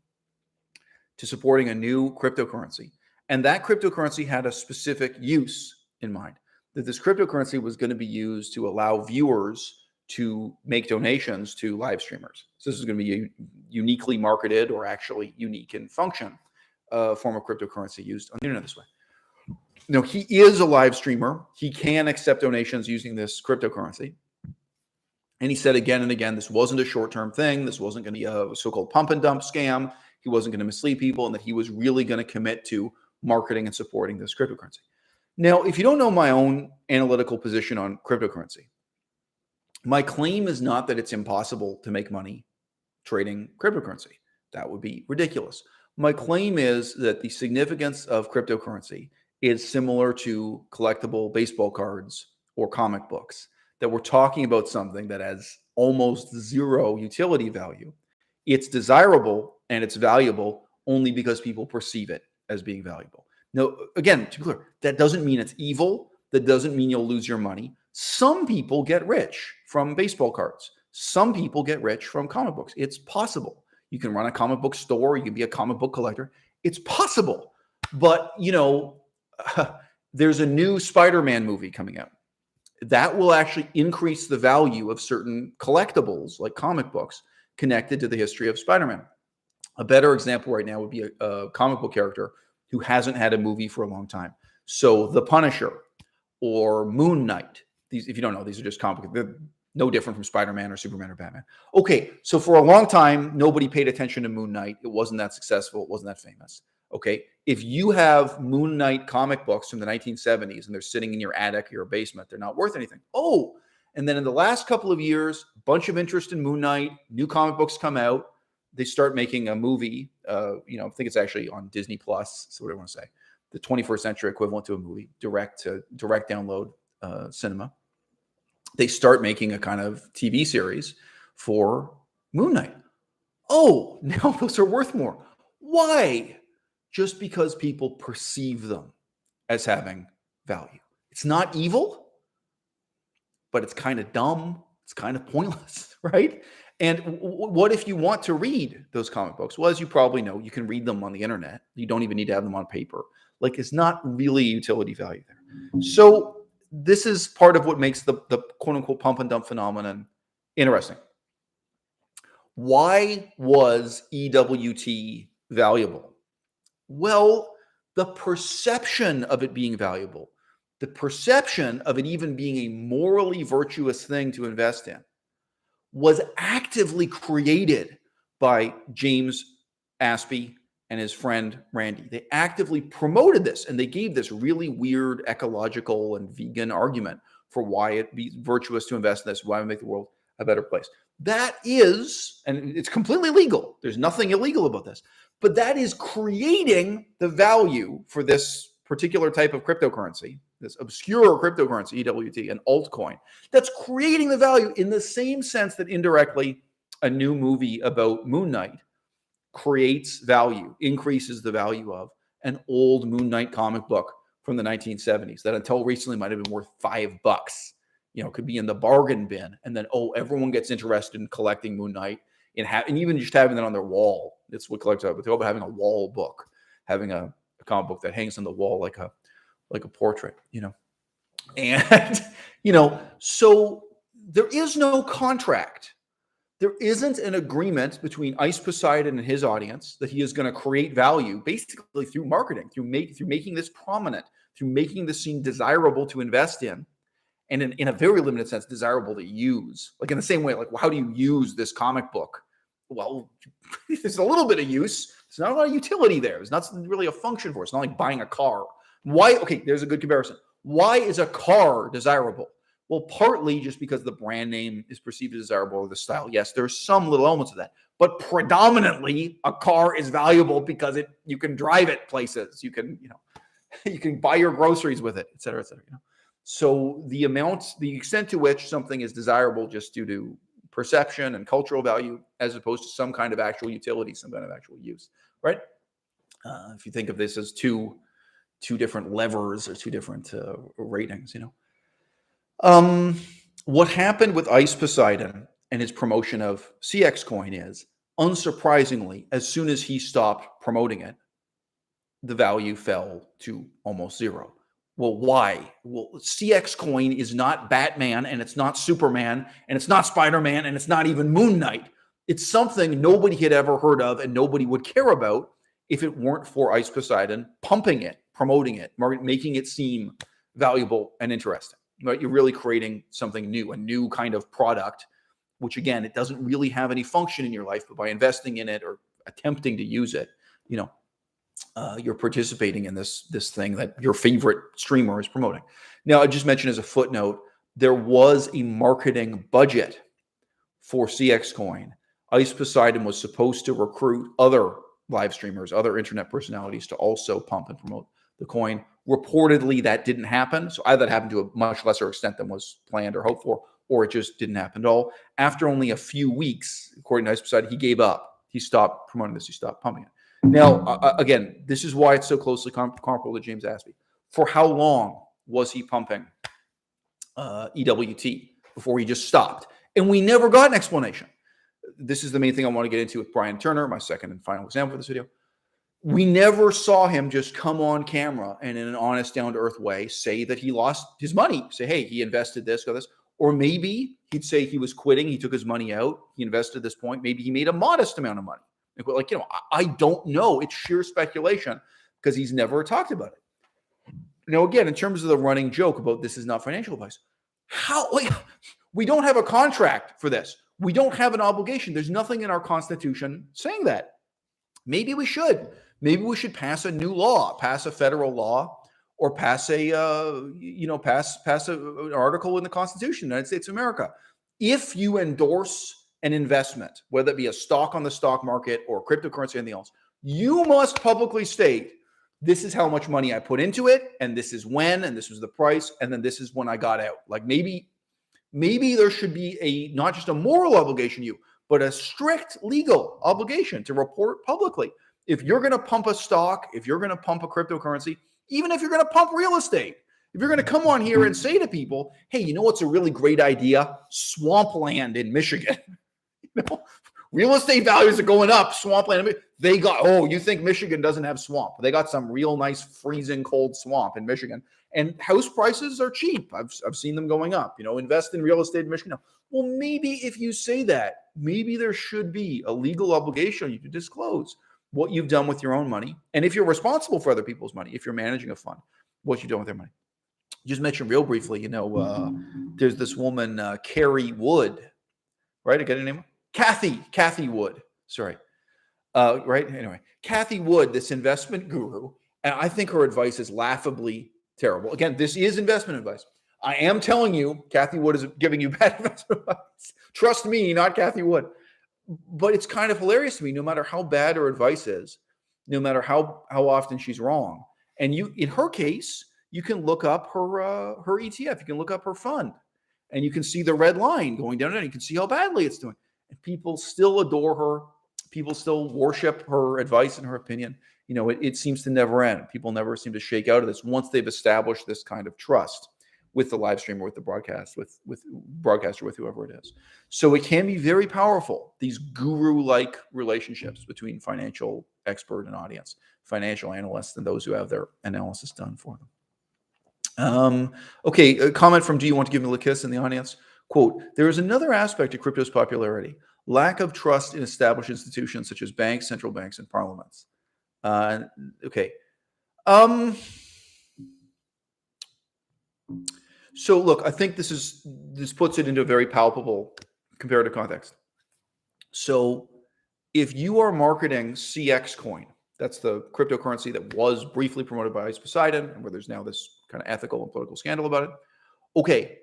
to supporting a new cryptocurrency. And that cryptocurrency had a specific use in mind, that this cryptocurrency was going to be used to allow viewers to make donations to live streamers. So this is going to be a uniquely marketed, or actually unique in function, form of cryptocurrency used on the internet this way. No, he is a live streamer. He can accept donations using this cryptocurrency. And he said again and again, this wasn't a short-term thing. This wasn't going to be a so-called pump and dump scam. He wasn't going to mislead people, and that he was really going to commit to marketing and supporting this cryptocurrency. Now, if you don't know my own analytical position on cryptocurrency, my claim is not that it's impossible to make money trading cryptocurrency. That would be ridiculous. My claim is that the significance of cryptocurrency is similar to collectible baseball cards or comic books, that we're talking about something that has almost zero utility value. It's desirable and it's valuable only because people perceive it as being valuable. Now, again, to be clear, that doesn't mean it's evil. That doesn't mean you'll lose your money. Some people get rich from baseball cards. Some people get rich from comic books. It's possible. You can run a comic book store. You can be a comic book collector. It's possible. But, you know, there's a new Spider-Man movie coming out. That will actually increase the value of certain collectibles, like comic books, connected to the history of Spider-Man. A better example right now would be a comic book character who hasn't had a movie for a long time. So The Punisher or Moon Knight. These, if you don't know, these are just comic books. They're no different from Spider-Man or Superman or Batman. Okay, so for a long time, nobody paid attention to Moon Knight. It wasn't that successful. It wasn't that famous. Okay, if you have Moon Knight comic books from the 1970s and they're sitting in your attic or your basement, they're not worth anything. Oh, and then in the last couple of years, a bunch of interest in Moon Knight, new comic books come out. They start making a movie. I think it's actually on Disney Plus. So what do I want to say? The 21st century equivalent to a movie, direct download cinema. They start making a kind of TV series for Moon Knight. Oh, now those are worth more. Why? Just because people perceive them as having value. It's not evil, but it's kind of dumb. It's kind of pointless, right? And what if you want to read those comic books? Well, as you probably know, you can read them on the internet. You don't even need to have them on paper. Like, it's not really utility value there. So this is part of what makes the quote unquote pump and dump phenomenon interesting. Why was EWT valuable? Well, the perception of it being valuable, the perception of it even being a morally virtuous thing to invest in, was actively created by James Aspey and his friend Randy. They actively promoted this, and they gave this really weird ecological and vegan argument for why it be virtuous to invest in this, why we make the world a better place. That is, and it's completely legal. There's nothing illegal about this, but that is creating the value for this particular type of cryptocurrency, this obscure cryptocurrency, EWT, an altcoin. That's creating the value in the same sense that indirectly a new movie about Moon Knight creates value, increases the value of an old Moon Knight comic book from the 1970s that until recently might have been worth $5. Could be in the bargain bin. And then, everyone gets interested in collecting Moon Knight and even just having that on their wall. That's what collectors are, but they're all about having a wall book, having a comic book that hangs on the wall like a portrait, And, so there is no contract. There isn't an agreement between Ice Poseidon and his audience that he is going to create value basically through marketing, through making this prominent, through making this scene desirable to invest in, and in a very limited sense, desirable to use. Like in the same way, like, well, how do you use this comic book? Well, there's a little bit of use. There's not a lot of utility there. There's not really a function for it. It's not like buying a car. Why? Okay, there's a good comparison. Why is a car desirable? Well, partly just because the brand name is perceived as desirable or the style. Yes, there's some little elements of that, but predominantly a car is valuable because you can drive it places. You can, you can buy your groceries with it, et cetera, et cetera. So the extent to which something is desirable just due to perception and cultural value, as opposed to some kind of actual utility, some kind of actual use, right? If you think of this as two different levers or two different ratings, what happened with Ice Poseidon and his promotion of CX Coin is, unsurprisingly, as soon as he stopped promoting it, the value fell to almost zero. Well, why? Well, CX Coin is not Batman, and it's not Superman, and it's not Spider-Man, and it's not even Moon Knight. It's something nobody had ever heard of and nobody would care about if it weren't for Ice Poseidon pumping it, promoting it, making it seem valuable and interesting. Right? You're really creating something new, a new kind of product, which again, it doesn't really have any function in your life, but by investing in it or attempting to use it, you're participating in this thing that your favorite streamer is promoting. Now, I just mentioned as a footnote, there was a marketing budget for CX Coin. Ice Poseidon was supposed to recruit other live streamers, other internet personalities to also pump and promote the coin. Reportedly, that didn't happen. So either that happened to a much lesser extent than was planned or hoped for, or it just didn't happen at all. After only a few weeks, according to Ice Poseidon, he gave up. He stopped promoting this. He stopped pumping it. Now, again, this is why it's so closely comparable to James Aspey. For how long was he pumping EWT before he just stopped? And we never got an explanation. This is the main thing I want to get into with Brian Turner, my second and final example for this video. We never saw him just come on camera and in an honest, down-to-earth way say that he lost his money. Say, hey, he invested this, got this. Or maybe he'd say he was quitting. He took his money out. He invested at this point. Maybe he made a modest amount of money. Like, I don't know. It's sheer speculation because he's never talked about it. Now, again, in terms of the running joke about this is not financial advice, we don't have a contract for this. We don't have an obligation. There's nothing in our Constitution saying that. Maybe we should. Maybe we should pass a new law, pass a federal law, or pass an article in the Constitution of the United States of America. If you endorse an investment, whether it be a stock on the stock market or cryptocurrency or anything else, you must publicly state, this is how much money I put into it, and this is when, and this was the price, and then this is when I got out. Like maybe there should be not just a moral obligation but a strict legal obligation to report publicly. If you're going to pump a stock, if you're going to pump a cryptocurrency, even if you're going to pump real estate, if you're going to come on here and say to people, hey, you know what's a really great idea? Swampland in Michigan. Real estate values are going up. Swampland. You think Michigan doesn't have swamp? They got some real nice freezing cold swamp in Michigan. And house prices are cheap. I've seen them going up. Invest in real estate in Michigan. Well, maybe if you say that, maybe there should be a legal obligation on you to disclose what you've done with your own money. And if you're responsible for other people's money, if you're managing a fund, what you've done with their money. Just mention real briefly, there's this woman, Carrie Wood, right? I got her name? Kathy Wood. Sorry. Right? Anyway, Kathy Wood, this investment guru, and I think her advice is laughably terrible. Again, this is investment advice. I am telling you, Kathy Wood is giving you bad investment advice. Trust me, not Kathy Wood. But it's kind of hilarious to me, no matter how bad her advice is, no matter how often she's wrong. And in her case, you can look up her ETF. You can look up her fund, and you can see the red line going down, and you can see how badly it's doing. And people still adore her. People still worship her advice and her opinion. It seems to never end. People never seem to shake out of this once they've established this kind of trust with the live streamer, with the broadcast, with broadcaster, with whoever it is. So it can be very powerful, these guru-like relationships between financial expert and audience, financial analysts, and those who have their analysis done for them. Okay, a comment from Do You Want to Give Me a Kiss in the audience? Quote, there is another aspect to crypto's popularity, lack of trust in established institutions such as banks, central banks, and parliaments. Okay. So look, I think this puts it into a very palpable comparative context. So if you are marketing CX Coin, that's the cryptocurrency that was briefly promoted by Ice Poseidon, and where there's now this kind of ethical and political scandal about it. Okay,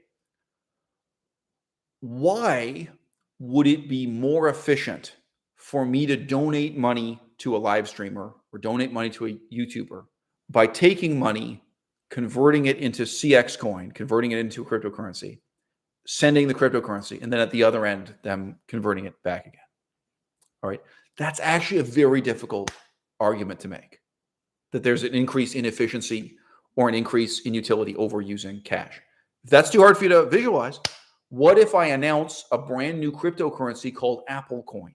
Why would it be more efficient for me to donate money to a live streamer or donate money to a YouTuber by taking money, converting it into CX coin, converting it into a cryptocurrency, sending the cryptocurrency, and then at the other end, them converting it back again? All right. That's actually a very difficult argument to make, that there's an increase in efficiency or an increase in utility over using cash. If that's too hard for you to visualize, what if I announce a brand new cryptocurrency called Apple Coin?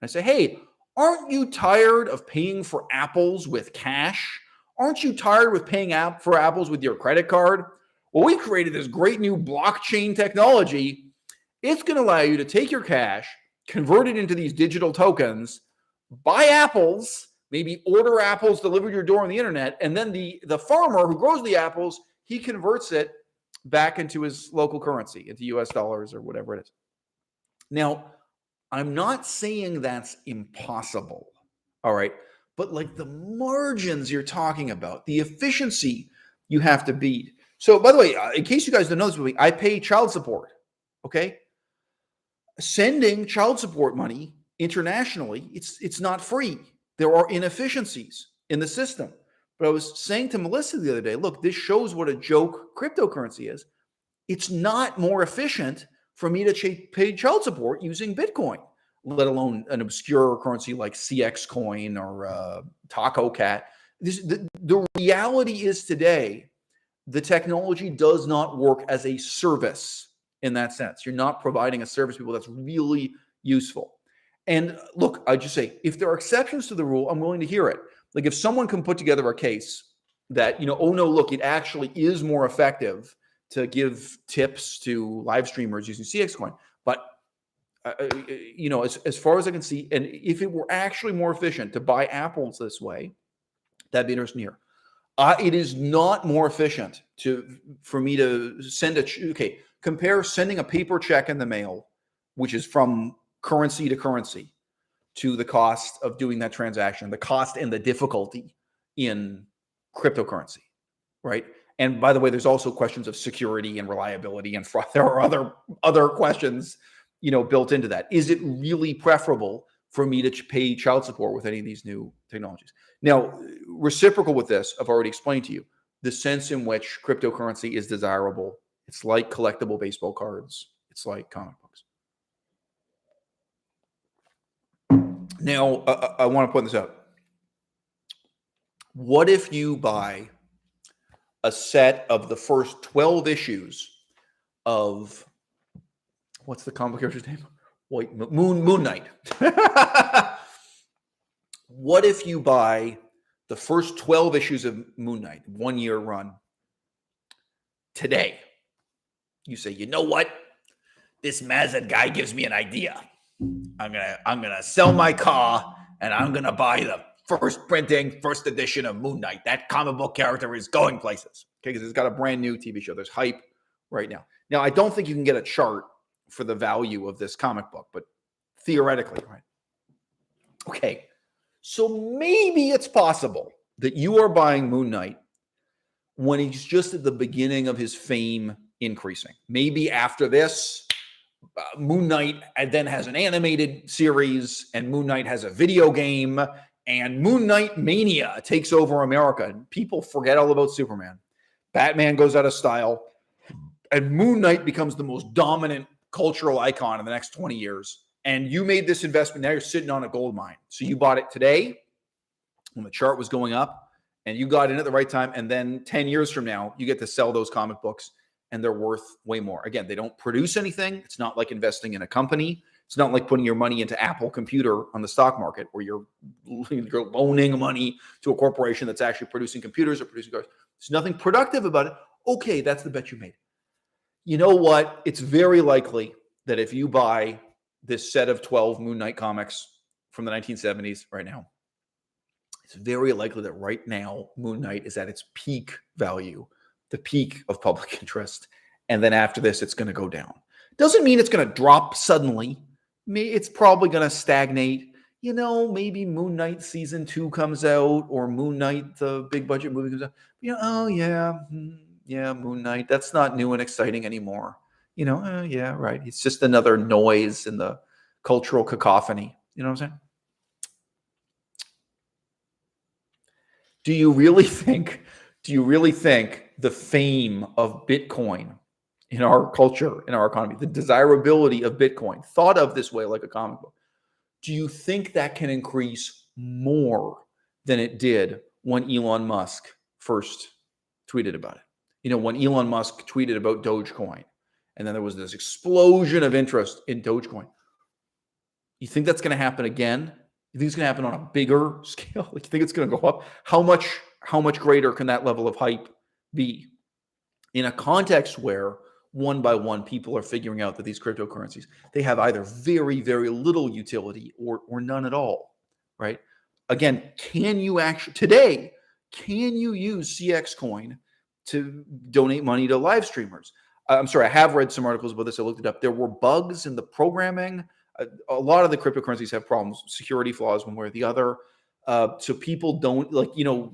I say, hey, aren't you tired of paying for apples with cash? Aren't you tired of paying for apples with your credit card? Well, we created this great new blockchain technology. It's going to allow you to take your cash, convert it into these digital tokens, buy apples, maybe order apples delivered to your door on the internet, and then the farmer who grows the apples, he converts it back into his local currency, into US dollars or whatever it is. Now, I'm not saying that's impossible, all right? But like the margins you're talking about, the efficiency you have to beat. So by the way, in case you guys don't know this, I pay child support, okay? Sending child support money internationally, it's not free. There are inefficiencies in the system. But I was saying to Melissa the other day, look, this shows what a joke cryptocurrency is. It's not more efficient for me to pay child support using Bitcoin, let alone an obscure currency like CX coin or Taco Cat. The reality is today, the technology does not work as a service in that sense. You're not providing a service to people that's really useful. And look, I just say, if there are exceptions to the rule, I'm willing to hear it. Like if someone can put together a case that, oh no, look, it actually is more effective to give tips to live streamers using CX coin. But, as far as I can see, and if it were actually more efficient to buy apples this way, that'd be interesting to hear. It is not more efficient for me to send compare sending a paper check in the mail, which is from currency to currency, to the cost of doing that transaction, the cost and the difficulty in cryptocurrency, right? And by the way, there's also questions of security and reliability and fraud. There are other questions, built into that. Is it really preferable for me to pay child support with any of these new technologies? Now, reciprocal with this, I've already explained to you the sense in which cryptocurrency is desirable. It's like collectible baseball cards. It's like comic books. Now, I want to point this out. What if you buy a set of the first 12 issues of, what's the comic character's name? Moon Knight. What if you buy the first 12 issues of Moon Knight, 1 year run, today? You say, you know what? This Mazda guy gives me an idea. I'm gonna sell my car and I'm gonna buy the first printing, first edition of Moon Knight. That comic book character is going places. Okay, because it's got a brand new TV show. There's hype right now. Now, I don't think you can get a chart for the value of this comic book, but theoretically, right? Okay, so maybe it's possible that you are buying Moon Knight when he's just at the beginning of his fame increasing. Maybe after this, Moon Knight then has an animated series, and Moon Knight has a video game, and Moon Knight mania takes over America. People forget all about Superman. Batman goes out of style, and Moon Knight becomes the most dominant cultural icon in the next 20 years. And you made this investment. Now you're sitting on a gold mine. So you bought it today when the chart was going up, and you got in at the right time. And then 10 years from now, you get to sell those comic books, and they're worth way more. Again, they don't produce anything. It's not like investing in a company. It's not like putting your money into Apple Computer on the stock market, where you're loaning money to a corporation that's actually producing computers or producing cars. There's nothing productive about it. Okay, that's the bet you made. You know what? It's very likely that if you buy this set of 12 Moon Knight comics from the 1970s right now, it's very likely that right now Moon Knight is at its peak value, the peak of public interest. And then after this, it's going to go down. Doesn't mean it's going to drop suddenly. It's probably going to stagnate. Maybe Moon Knight season 2 comes out, or Moon Knight, the big budget movie, comes out. Moon Knight, that's not new and exciting anymore. Yeah, right. It's just another noise in the cultural cacophony. You know what I'm saying? Do you really think the fame of Bitcoin in our culture, in our economy, the desirability of Bitcoin, thought of this way like a comic book, do you think that can increase more than it did when Elon Musk first tweeted about it? When Elon Musk tweeted about Dogecoin, and then there was this explosion of interest in Dogecoin. You think that's going to happen again? You think it's going to happen on a bigger scale? You think it's going to go up? How much greater can that level of hype be in a context where one by one people are figuring out that these cryptocurrencies, they have either very, very little utility or none at all, right? Again, can you use CX Coin to donate money to live streamers? I'm sorry, I have read some articles about this. I looked it up. There were bugs in the programming. A lot of the cryptocurrencies have problems, security flaws one way or the other. So people don't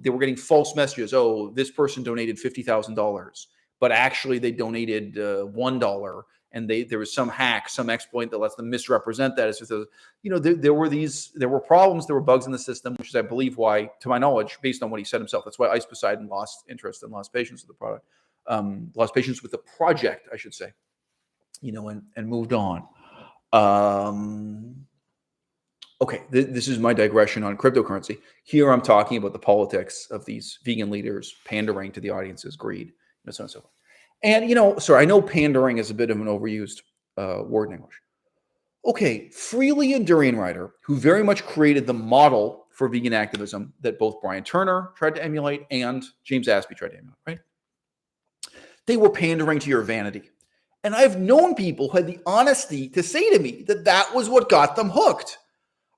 they were getting false messages. Oh, this person donated $50,000, but actually they donated $1, and there was some hack, some exploit that lets them misrepresent that. It's just there were problems, there were bugs in the system, which is, I believe, why, to my knowledge, based on what he said himself, that's why Poseidon lost interest and lost patience with the product, lost patience with the project, I should say, and moved on. Okay, this is my digression on cryptocurrency. Here I'm talking about the politics of these vegan leaders pandering to the audience's greed, so on and so forth. And, sorry, I know pandering is a bit of an overused word in English. Okay, Freely and Durian Rider, who very much created the model for vegan activism that both Brian Turner tried to emulate and James Aspey tried to emulate, right? They were pandering to your vanity. And I've known people who had the honesty to say to me that was what got them hooked.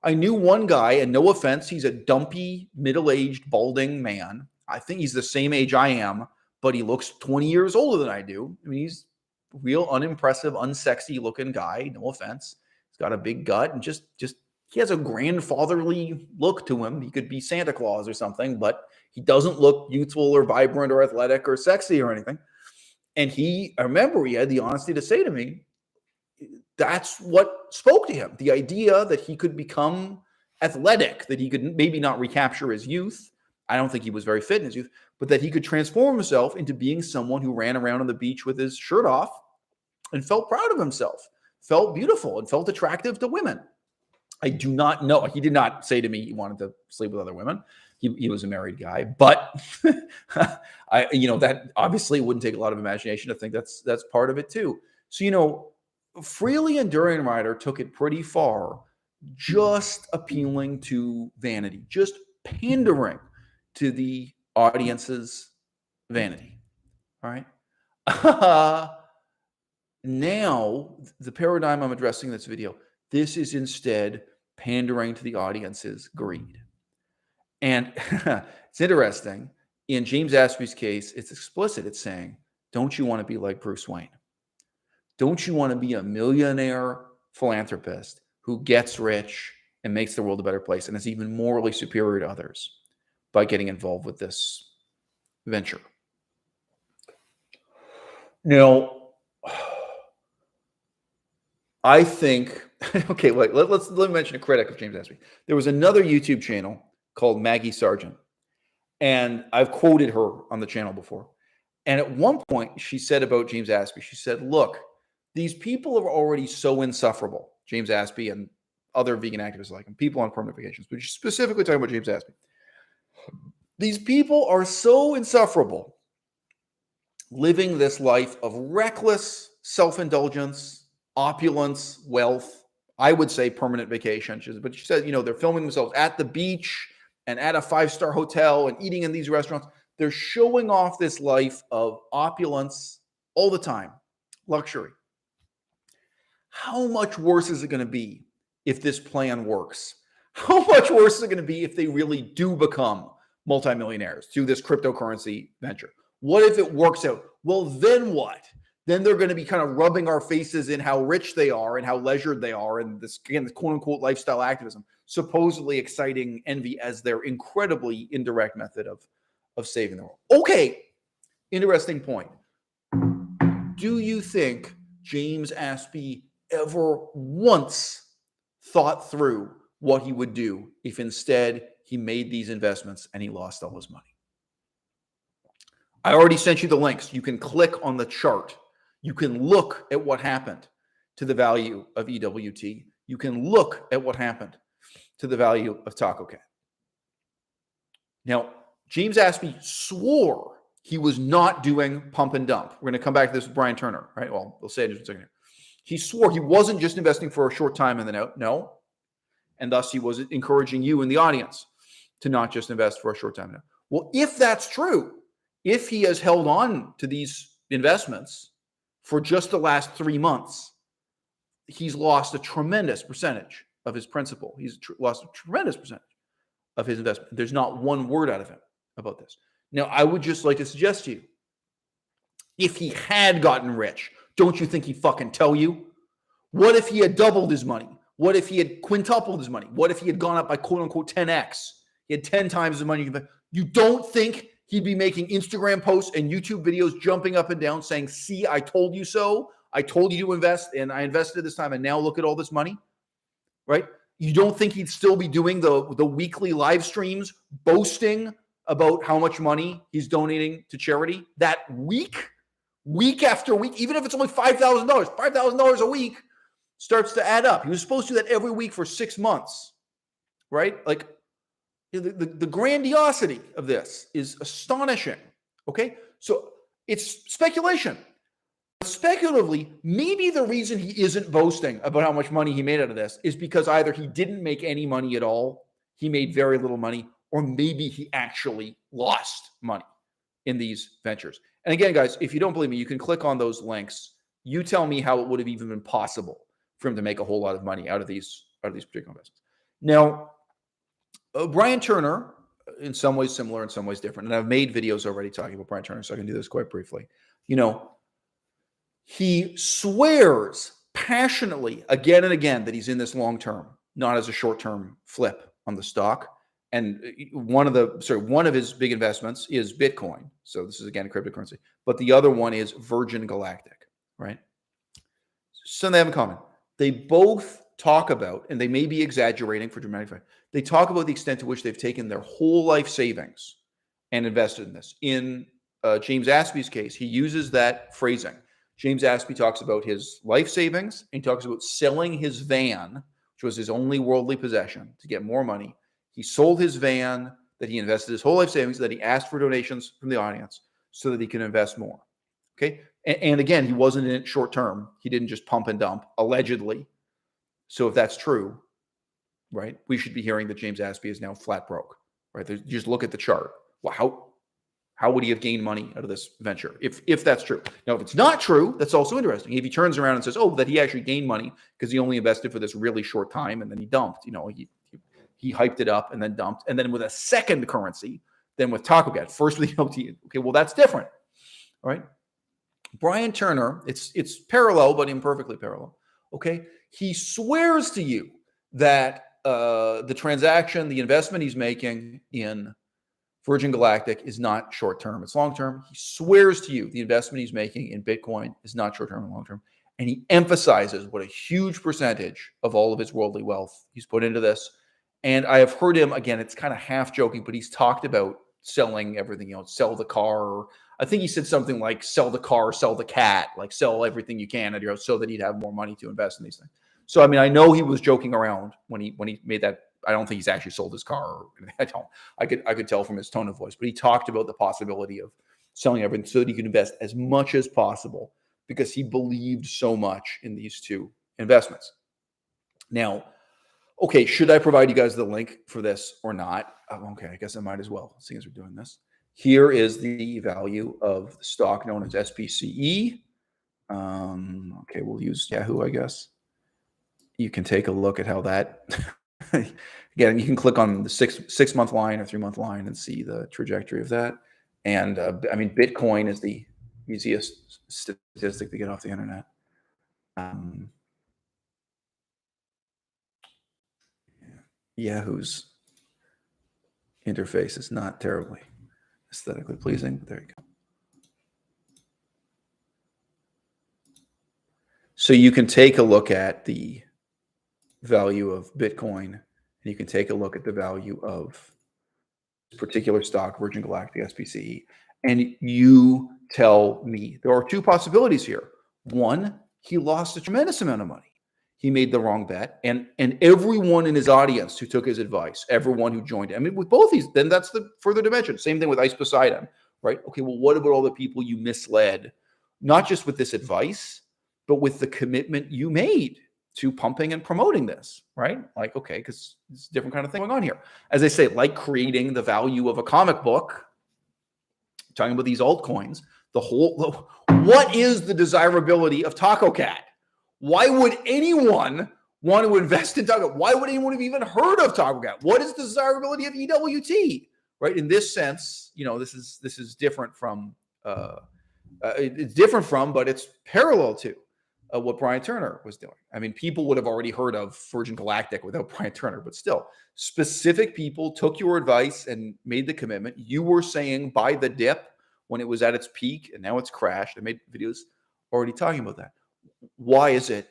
I knew one guy, and no offense, he's a dumpy, middle-aged, balding man. I think he's the same age I am, but he looks 20 years older than I do. I mean, he's a real unimpressive, unsexy-looking guy. No offense. He's got a big gut, and just he has a grandfatherly look to him. He could be Santa Claus or something, but he doesn't look youthful or vibrant or athletic or sexy or anything. And I remember he had the honesty to say to me, that's what spoke to him. The idea that he could become athletic, that he could maybe not recapture his youth. I don't think he was very fit in his youth, but that he could transform himself into being someone who ran around on the beach with his shirt off and felt proud of himself, felt beautiful, and felt attractive to women. I do not know. He did not say to me he wanted to sleep with other women. He was a married guy, but that obviously wouldn't take a lot of imagination to think that's part of it too. So, Freely and Durian Rider took it pretty far, just appealing to vanity, just pandering to the audience's vanity. All right. Now, the paradigm I'm addressing in this video, this is instead pandering to the audience's greed. And it's interesting. In James Aspey's case, it's explicit. It's saying, don't you want to be like Bruce Wayne? Don't you want to be a millionaire philanthropist who gets rich and makes the world a better place and is even morally superior to others by getting involved with this venture? Now, I think, okay, let me mention a critic of James Aspey. There was another YouTube channel called Maggie Sargent, and I've quoted her on the channel before. And at one point, she said about James Aspey, she said, look, these people are already so insufferable, James Aspey and other vegan activists like him, people on permanent vacations, but she's specifically talking about James Aspey. These people are so insufferable, living this life of reckless self-indulgence, opulence, wealth, I would say permanent vacation. But she said, they're filming themselves at the beach and at a 5-star hotel and eating in these restaurants. They're showing off this life of opulence all the time, luxury. How much worse is it going to be if this plan works? How much worse is it going to be if they really do become multimillionaires through this cryptocurrency venture? What if it works out? Well, then what? Then they're going to be kind of rubbing our faces in how rich they are and how leisured they are, and this, again, this quote unquote lifestyle activism, supposedly exciting envy as their incredibly indirect method of saving the world. Okay, interesting point. Do you think James Aspey ever once thought through what he would do if instead he made these investments and he lost all his money. I already sent you the links. You can click on the chart. You can look at what happened to the value of EWT. You can look at what happened to the value of Taco Cat. Now, James Aspey swore he was not doing pump and dump. We're going to come back to this with Brian Turner, right? Well, we'll say it in just a second here. He swore he wasn't just investing for a short time and then out. No. And thus he was encouraging you in the audience to not just invest for a short time. Well, if that's true, if he has held on to these investments for just the last 3 months, he's lost a tremendous percentage of his principal. He's lost a tremendous percentage of his investment. There's not one word out of him about this. Now, I would just like to suggest to you, if he had gotten rich, don't you think he'd fucking tell you? What if he had doubled his money? What if he had quintupled his money? What if he had gone up by quote unquote 10x? He had 10 times the money. You don't think he'd be making Instagram posts and YouTube videos jumping up and down saying, see, I told you so. I told you to invest and I invested this time and now look at all this money, right? You don't think he'd still be doing the weekly live streams boasting about how much money he's donating to charity that week after week, even if it's only $5,000 a week starts to add up. He was supposed to do that every week for 6 months, right? Like the grandiosity of this is astonishing, okay? So it's speculation. Speculatively, maybe the reason he isn't boasting about how much money he made out of this is because either he didn't make any money at all, he made very little money, or maybe he actually lost money in these ventures. And again, guys, if you don't believe me, you can click on those links. You tell me how it would have even been possible for him to make a whole lot of money out of these particular investments. Now, Brian Turner, in some ways similar, in some ways different, and I've made videos already talking about Brian Turner, so I can do this quite briefly. You know, he swears passionately again and again that he's in this long term, not as a short term flip on the stock. And one of his big investments is Bitcoin. So this is again a cryptocurrency. But the other one is Virgin Galactic, right? So they have in common. They both talk about, and they may be exaggerating for dramatic effect, they talk about the extent to which they've taken their whole life savings and invested in this. In James Aspey's case, he uses that phrasing. James Aspey talks about his life savings, and he talks about selling his van, which was his only worldly possession, to get more money. He sold his van that he invested his whole life savings, that he asked for donations from the audience so that he can invest more. Okay. And again, he wasn't in it short term. He didn't just pump and dump, allegedly. So if that's true, right, we should be hearing that James Aspey is now flat broke, right? Just look at the chart. Well, how would he have gained money out of this venture if that's true? Now, if it's not true, that's also interesting. If he turns around and says, oh, that he actually gained money because he only invested for this really short time and then he dumped, you know, he hyped it up and then dumped, and then with a second currency, then with Taco Cat, first with the LT. Okay, well, that's different, all right? Brian Turner, it's parallel, but imperfectly parallel, okay? He swears to you that the transaction, the investment he's making in Virgin Galactic is not short-term, it's long-term. He swears to you the investment he's making in Bitcoin is not short-term and long-term. And he emphasizes what a huge percentage of all of his worldly wealth he's put into this. And I have heard him, again, it's kind of half joking, but he's talked about selling everything, you know, sell the car. Or I think he said something like sell the car, sell the cat, like sell everything you can at your house so that he'd have more money to invest in these things. So, I mean, I know he was joking around when he made that. I don't think he's actually sold his car. Or I could tell from his tone of voice, but he talked about the possibility of selling everything so that he could invest as much as possible because he believed so much in these two investments. Now, okay, should I provide you guys the link for this or not? Okay, I guess I might as well, seeing as we're doing this. Here is the value of the stock known as SPCE. Okay, we'll use Yahoo, I guess. You can take a look at how that, again, you can click on the six month line or 3 month line and see the trajectory of that. And I mean, Bitcoin is the easiest statistic to get off the internet. Yahoo's interface is not terribly aesthetically pleasing, but there you go. So you can take a look at the value of Bitcoin, and you can take a look at the value of this particular stock, Virgin Galactic SPCE, and you tell me there are two possibilities here. One, he lost a tremendous amount of money. He made the wrong bet, and everyone in his audience who took his advice, everyone who joined him, I mean, with both these, then that's the further dimension. Same thing with Ice Poseidon, right? Okay, well, what about all the people you misled, not just with this advice, but with the commitment you made to pumping and promoting this, right? Like, okay, because it's a different kind of thing going on here. As I say, like creating the value of a comic book, talking about these altcoins, what is the desirability of Taco Cat? Why would anyone want to invest in Taco? Why would anyone have even heard of Taco Cat? What is the desirability of EWT? Right? In this sense, this is different from it's different from, but it's parallel to what Brian Turner was doing. I mean, people would have already heard of Virgin Galactic without Brian Turner, but still, specific people took your advice and made the commitment. You were saying buy the dip when it was at its peak, and now it's crashed. I made videos already talking about that. Why is it,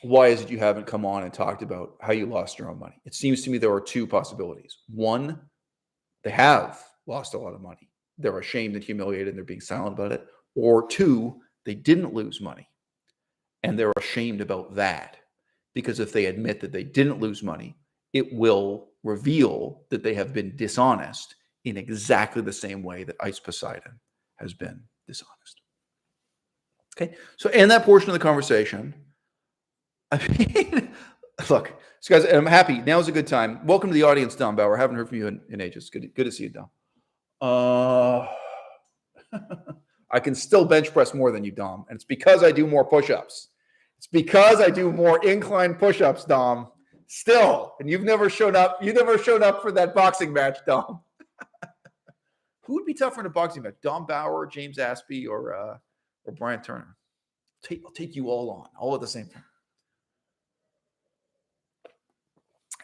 why is it you haven't come on and talked about how you lost your own money? It seems to me there are two possibilities. One, they have lost a lot of money. They're ashamed and humiliated and they're being silent about it. Or two, they didn't lose money and they're ashamed about that, because if they admit that they didn't lose money, it will reveal that they have been dishonest in exactly the same way that Ice Poseidon has been dishonest. Okay, so in that portion of the conversation, I mean, look, so guys, I'm happy. Now's a good time. Welcome to the audience, Dom Bauer. I haven't heard from you in ages. Good to see you, Dom. I can still bench press more than you, Dom, and it's because I do more push-ups. It's because I do more incline push-ups, Dom. Still, and you've never shown up. You've never shown up for that boxing match, Dom. Who would be tougher in a boxing match, Dom Bauer, James Aspey, or Brian Turner? I'll take you all on, all at the same time.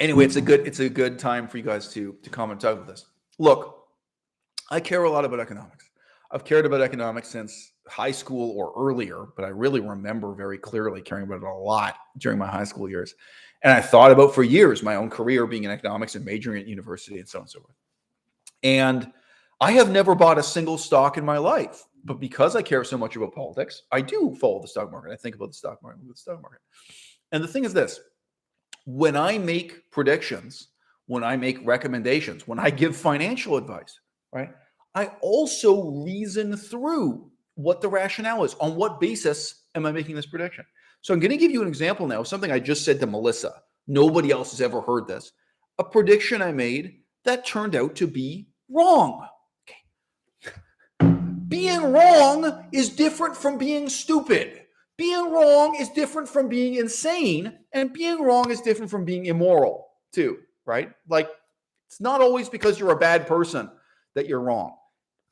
Anyway, it's a good time for you guys to come and talk about this. Look, I care a lot about economics. I've cared about economics since high school or earlier, but I really remember very clearly caring about it a lot during my high school years. And I thought about for years my own career being in economics and majoring at university and so on and so forth. And I have never bought a single stock in my life, but because I care so much about politics, I do follow the stock market. I think about the stock market, And the thing is this, when I make predictions, when I make recommendations, when I give financial advice, right, I also reason through what the rationale is. On what basis am I making this prediction? So I'm going to give you an example now of something I just said to Melissa. Nobody else has ever heard this. A prediction I made that turned out to be wrong. Okay. Being wrong is different from being stupid. Being wrong is different from being insane, and being wrong is different from being immoral too, right? Like, it's not always because you're a bad person that you're wrong.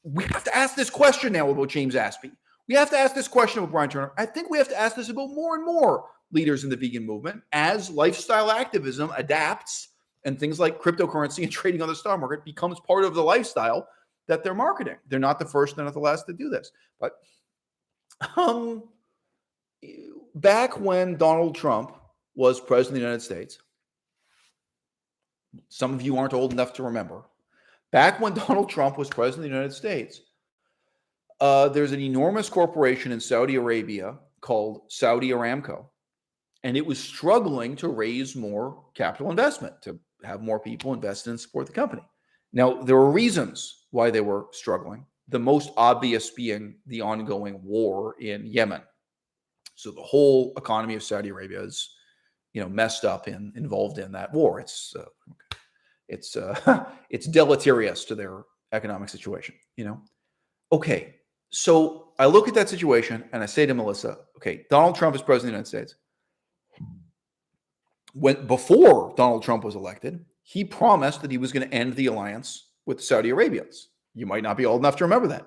We have to ask this question now about James Aspey. We have to ask this question about Brian Turner. I think we have to ask this about more and more leaders in the vegan movement as lifestyle activism adapts and things like cryptocurrency and trading on the stock market becomes part of the lifestyle that they're marketing. They're not the first, they're not the last to do this. But back when Donald Trump was president of the United States, some of you aren't old enough to remember, back when Donald Trump was president of the United States, there's an enormous corporation in Saudi Arabia called Saudi Aramco, and it was struggling to raise more capital investment, to have more people invest and support the company. Now, there were reasons why they were struggling, the most obvious being the ongoing war in Yemen. So the whole economy of Saudi Arabia is, messed up and involved in that war. It's deleterious to their economic situation, Okay, so I look at that situation and I say to Melissa, okay, Donald Trump is president of the United States. Before Donald Trump was elected, he promised that he was going to end the alliance with the Saudi Arabians. You might not be old enough to remember that.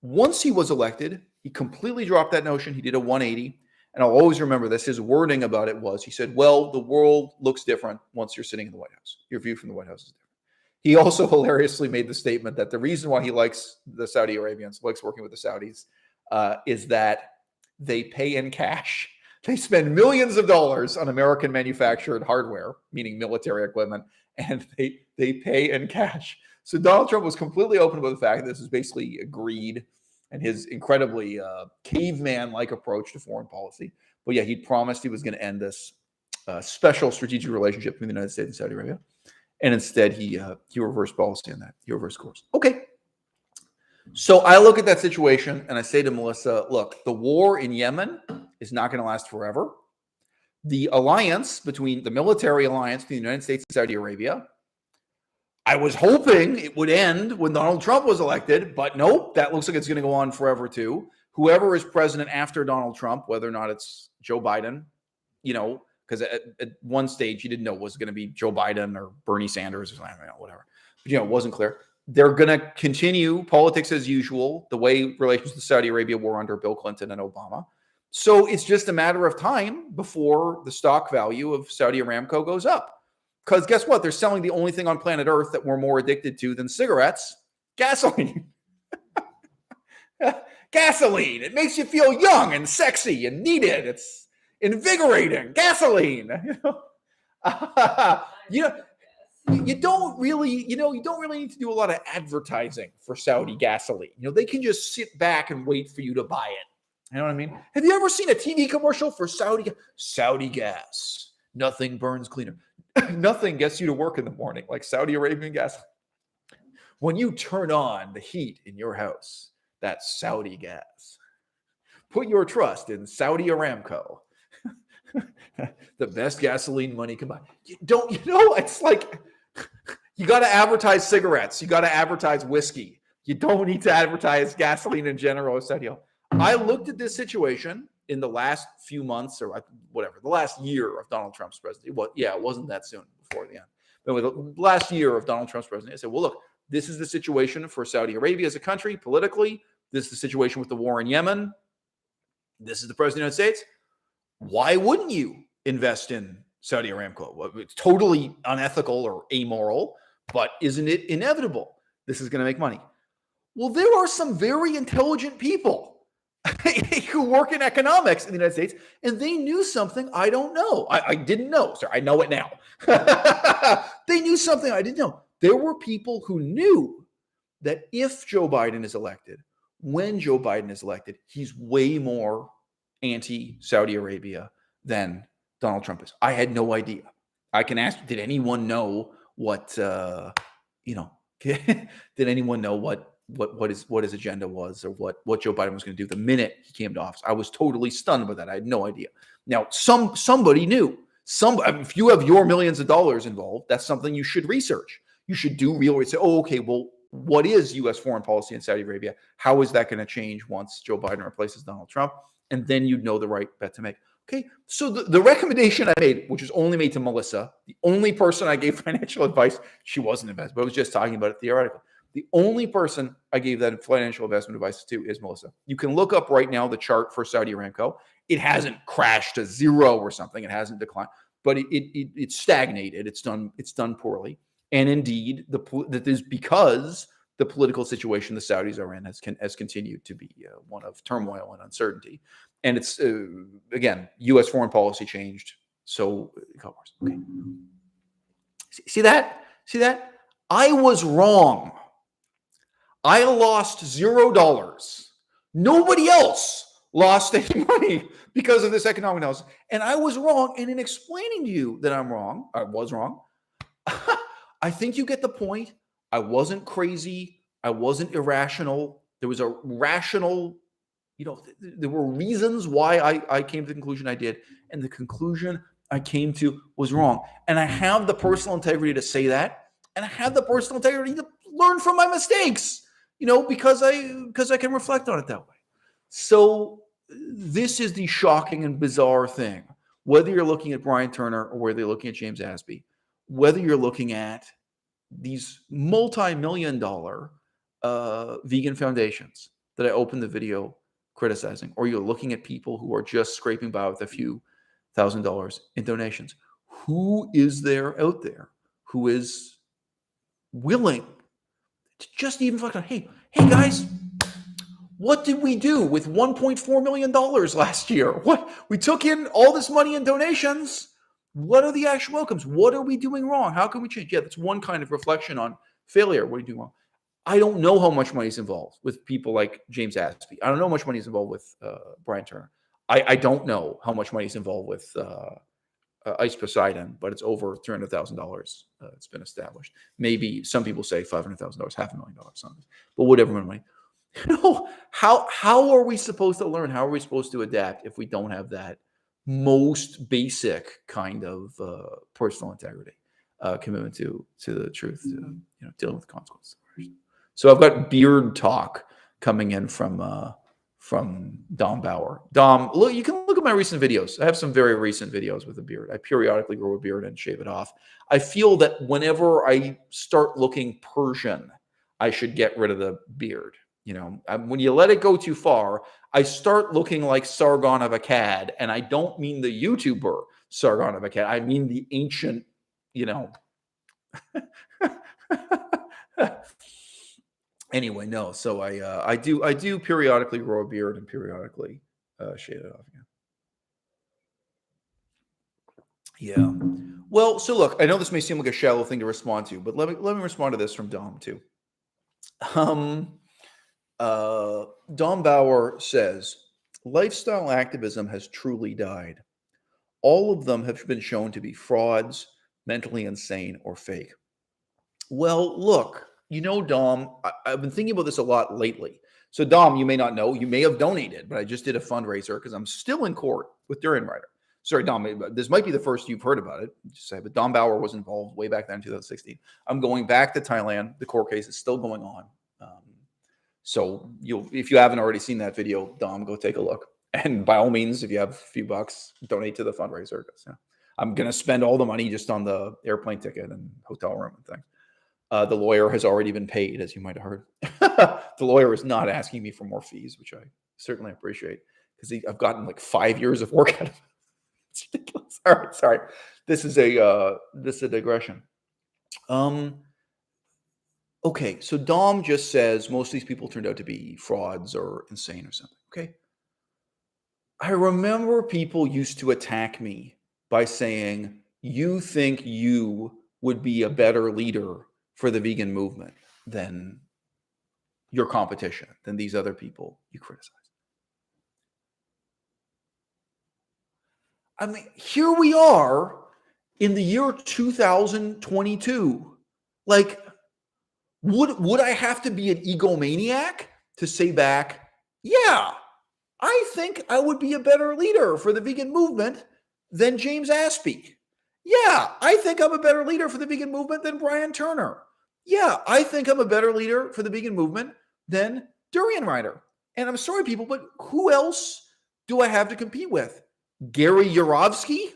Once he was elected, he completely dropped that notion. He did a 180. And I'll always remember this. His wording about it was, he said, well, the world looks different once you're sitting in the White House. Your view from the White House is different. He also hilariously made the statement that the reason why he likes the Saudi Arabians, likes working with the Saudis, is that they pay in cash. They spend millions of dollars on American manufactured hardware, meaning military equipment, and they pay in cash. So Donald Trump was completely open about the fact that this is basically greed and his incredibly caveman-like approach to foreign policy. But yeah, he promised he was going to end this special strategic relationship between the United States and Saudi Arabia. And instead, he reversed policy on that. He reversed course. Okay. So I look at that situation and I say to Melissa, look, the war in Yemen is not going to last forever. The alliance between the military alliance between the United States and Saudi Arabia, I was hoping it would end when Donald Trump was elected, but nope, that looks like it's going to go on forever too. Whoever is president after Donald Trump, whether or not it's Joe Biden, because at one stage you didn't know it was going to be Joe Biden or Bernie Sanders or something, whatever. But, it wasn't clear. They're going to continue politics as usual, the way relations to Saudi Arabia were under Bill Clinton and Obama. So it's just a matter of time before the stock value of Saudi Aramco goes up. Because guess what? They're selling the only thing on planet Earth that we're more addicted to than cigarettes, gasoline. Gasoline. It makes you feel young and sexy and needed. It's invigorating. Gasoline. You don't really need to do a lot of advertising for Saudi gasoline. They can just sit back and wait for you to buy it. You know what I mean? Have you ever seen a TV commercial for Saudi gas? Nothing burns cleaner. Nothing gets you to work in the morning like Saudi Arabian gas. When you turn on the heat in your house, that's Saudi gas. Put your trust in Saudi Aramco. The best gasoline money can buy. It's like you got to advertise cigarettes. You got to advertise whiskey. You don't need to advertise gasoline in general. I looked at this situation in the last few months or whatever, the last year of Donald Trump's presidency. It wasn't that soon before the end. But with the last year of Donald Trump's presidency, I said, well, look, this is the situation for Saudi Arabia as a country politically. This is the situation with the war in Yemen. This is the president of the United States. Why wouldn't you invest in Saudi Aramco? Well, it's totally unethical or amoral, but isn't it inevitable? This is going to make money. Well, there are some very intelligent people who work in economics in the United States, and they knew something I don't know. I didn't know. Sorry, I know it now. They knew something I didn't know. There were people who knew that if Joe Biden is elected, when Joe Biden is elected, he's way more anti-Saudi Arabia than Donald Trump is. I had no idea. I can ask, did anyone know what, did anyone know what his agenda was or what Joe Biden was going to do the minute he came to office? I was totally stunned by that. I had no idea. Now, somebody knew. If you have your millions of dollars involved, that's something you should research. You should do real research. Say, okay, well, what is U.S. foreign policy in Saudi Arabia? How is that going to change once Joe Biden replaces Donald Trump? And then you'd know the right bet to make. Okay, so the recommendation I made, which was only made to Melissa, the only person I gave financial advice, she wasn't invested, but I was just talking about it theoretically. The only person I gave that financial investment advice to is Melissa. You can look up right now the chart for Saudi Aramco. It hasn't crashed to zero or something. It hasn't declined, but it's stagnated. It's done poorly. And indeed, that is because the political situation the Saudis are in has continued to be one of turmoil and uncertainty. And it's, again, U.S. foreign policy changed. So, okay. See that? I was wrong. I lost $0. Nobody else lost any money because of this economic analysis. And I was wrong. And in explaining to you that I was wrong, I think you get the point. I wasn't crazy. I wasn't irrational. There was a rational, there were reasons why I came to the conclusion I did. And the conclusion I came to was wrong. And I have the personal integrity to say that. And I have the personal integrity to learn from my mistakes, because I can reflect on it that way. So this is the shocking and bizarre thing. Whether you're looking at Brian Turner or whether you're looking at James Aspey, whether you're looking at these multi-million-dollar vegan foundations that I opened the video criticizing, or you're looking at people who are just scraping by with a few $1,000s in donations, who is there out there who is willing to just even fucking, hey guys, What did we do with $1.4 million last year? What we took in all this money in donations. What are the actual outcomes? What are we doing wrong? How can we change? Yeah, that's one kind of reflection on failure. What are you doing wrong? I don't know how much money is involved with people like James Aspey. I don't know how much money is involved with Brian Turner. I don't know how much money is involved with Ice Poseidon, but it's over $300,000. It's been established. Maybe some people say $500,000, $500,000, something. But whatever money. How are we supposed to learn? How are we supposed to adapt if we don't have that most basic kind of personal integrity, commitment to the truth, dealing with consequences? So I've got beard talk coming in from Dom Bauer. Dom, look, you can look at my recent videos. I have some very recent videos with a beard. I periodically grow a beard and shave it off. I feel that whenever I start looking Persian, I should get rid of the beard. When you let it go too far, I start looking like Sargon of Akkad, and I don't mean the YouTuber Sargon of Akkad. I mean the ancient, Anyway, no. So I do periodically grow a beard and periodically shave it off again. Yeah. Well, so look, I know this may seem like a shallow thing to respond to, but let me respond to this from Dom too. Dom Bauer says, lifestyle activism has truly died. All of them have been shown to be frauds, mentally insane, or fake. Well, look, Dom, I've been thinking about this a lot lately. So, Dom, you may not know, you may have donated, but I just did a fundraiser because I'm still in court with Durian Rider. Sorry, Dom, this might be the first you've heard about it, but Dom Bauer was involved way back then in 2016. I'm going back to Thailand. The court case is still going on. So if you haven't already seen that video, Dom, go take a look. And by all means, if you have a few bucks, donate to the fundraiser. I'm going to spend all the money just on the airplane ticket and hotel room and things. The lawyer has already been paid, as you might have heard. The lawyer is not asking me for more fees, which I certainly appreciate because I've gotten like 5 years of work out of it. It's ridiculous. All right, sorry. This is a digression. Okay, so Dom just says most of these people turned out to be frauds or insane or something. Okay. I remember people used to attack me by saying, you think you would be a better leader for the vegan movement than your competition, than these other people you criticize. I mean, here we are in the year 2022. Like, would I have to be an egomaniac to say back, yeah, I think I would be a better leader for the vegan movement than James Aspey. Yeah, I think I'm a better leader for the vegan movement than Brian Turner. Yeah, I think I'm a better leader for the vegan movement than Durian Rider. And I'm sorry, people, but who else do I have to compete with? Gary Yourofsky?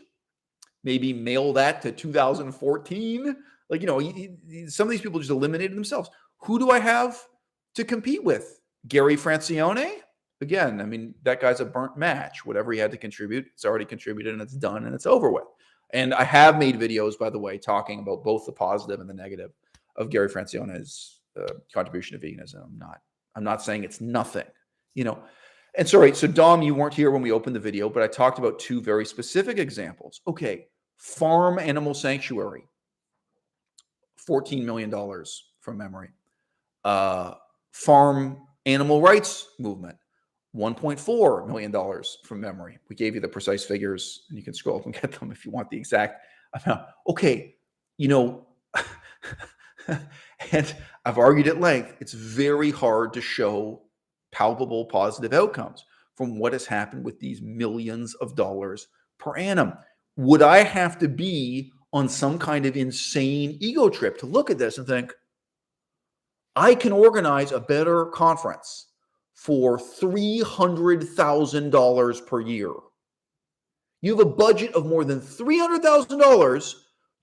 Maybe mail that to 2014. Like, some of these people just eliminated themselves. Who do I have to compete with? Gary Francione? Again, I mean, that guy's a burnt match. Whatever he had to contribute, it's already contributed and it's done and it's over with. And I have made videos, by the way, talking about both the positive and the negative of Gary Francione's contribution to veganism. I'm not saying it's nothing, And sorry, so Dom, you weren't here when we opened the video, but I talked about two very specific examples. Okay, Farm Animal Sanctuary. $14 million from memory. Farm Animal Rights Movement, $1.4 million from memory. We gave you the precise figures, and you can scroll up and get them if you want the exact amount. Okay, and I've argued at length, it's very hard to show palpable positive outcomes from what has happened with these millions of dollars per annum. Would I have to be on some kind of insane ego trip to look at this and think, I can organize a better conference for $300,000 per year? You have a budget of more than $300,000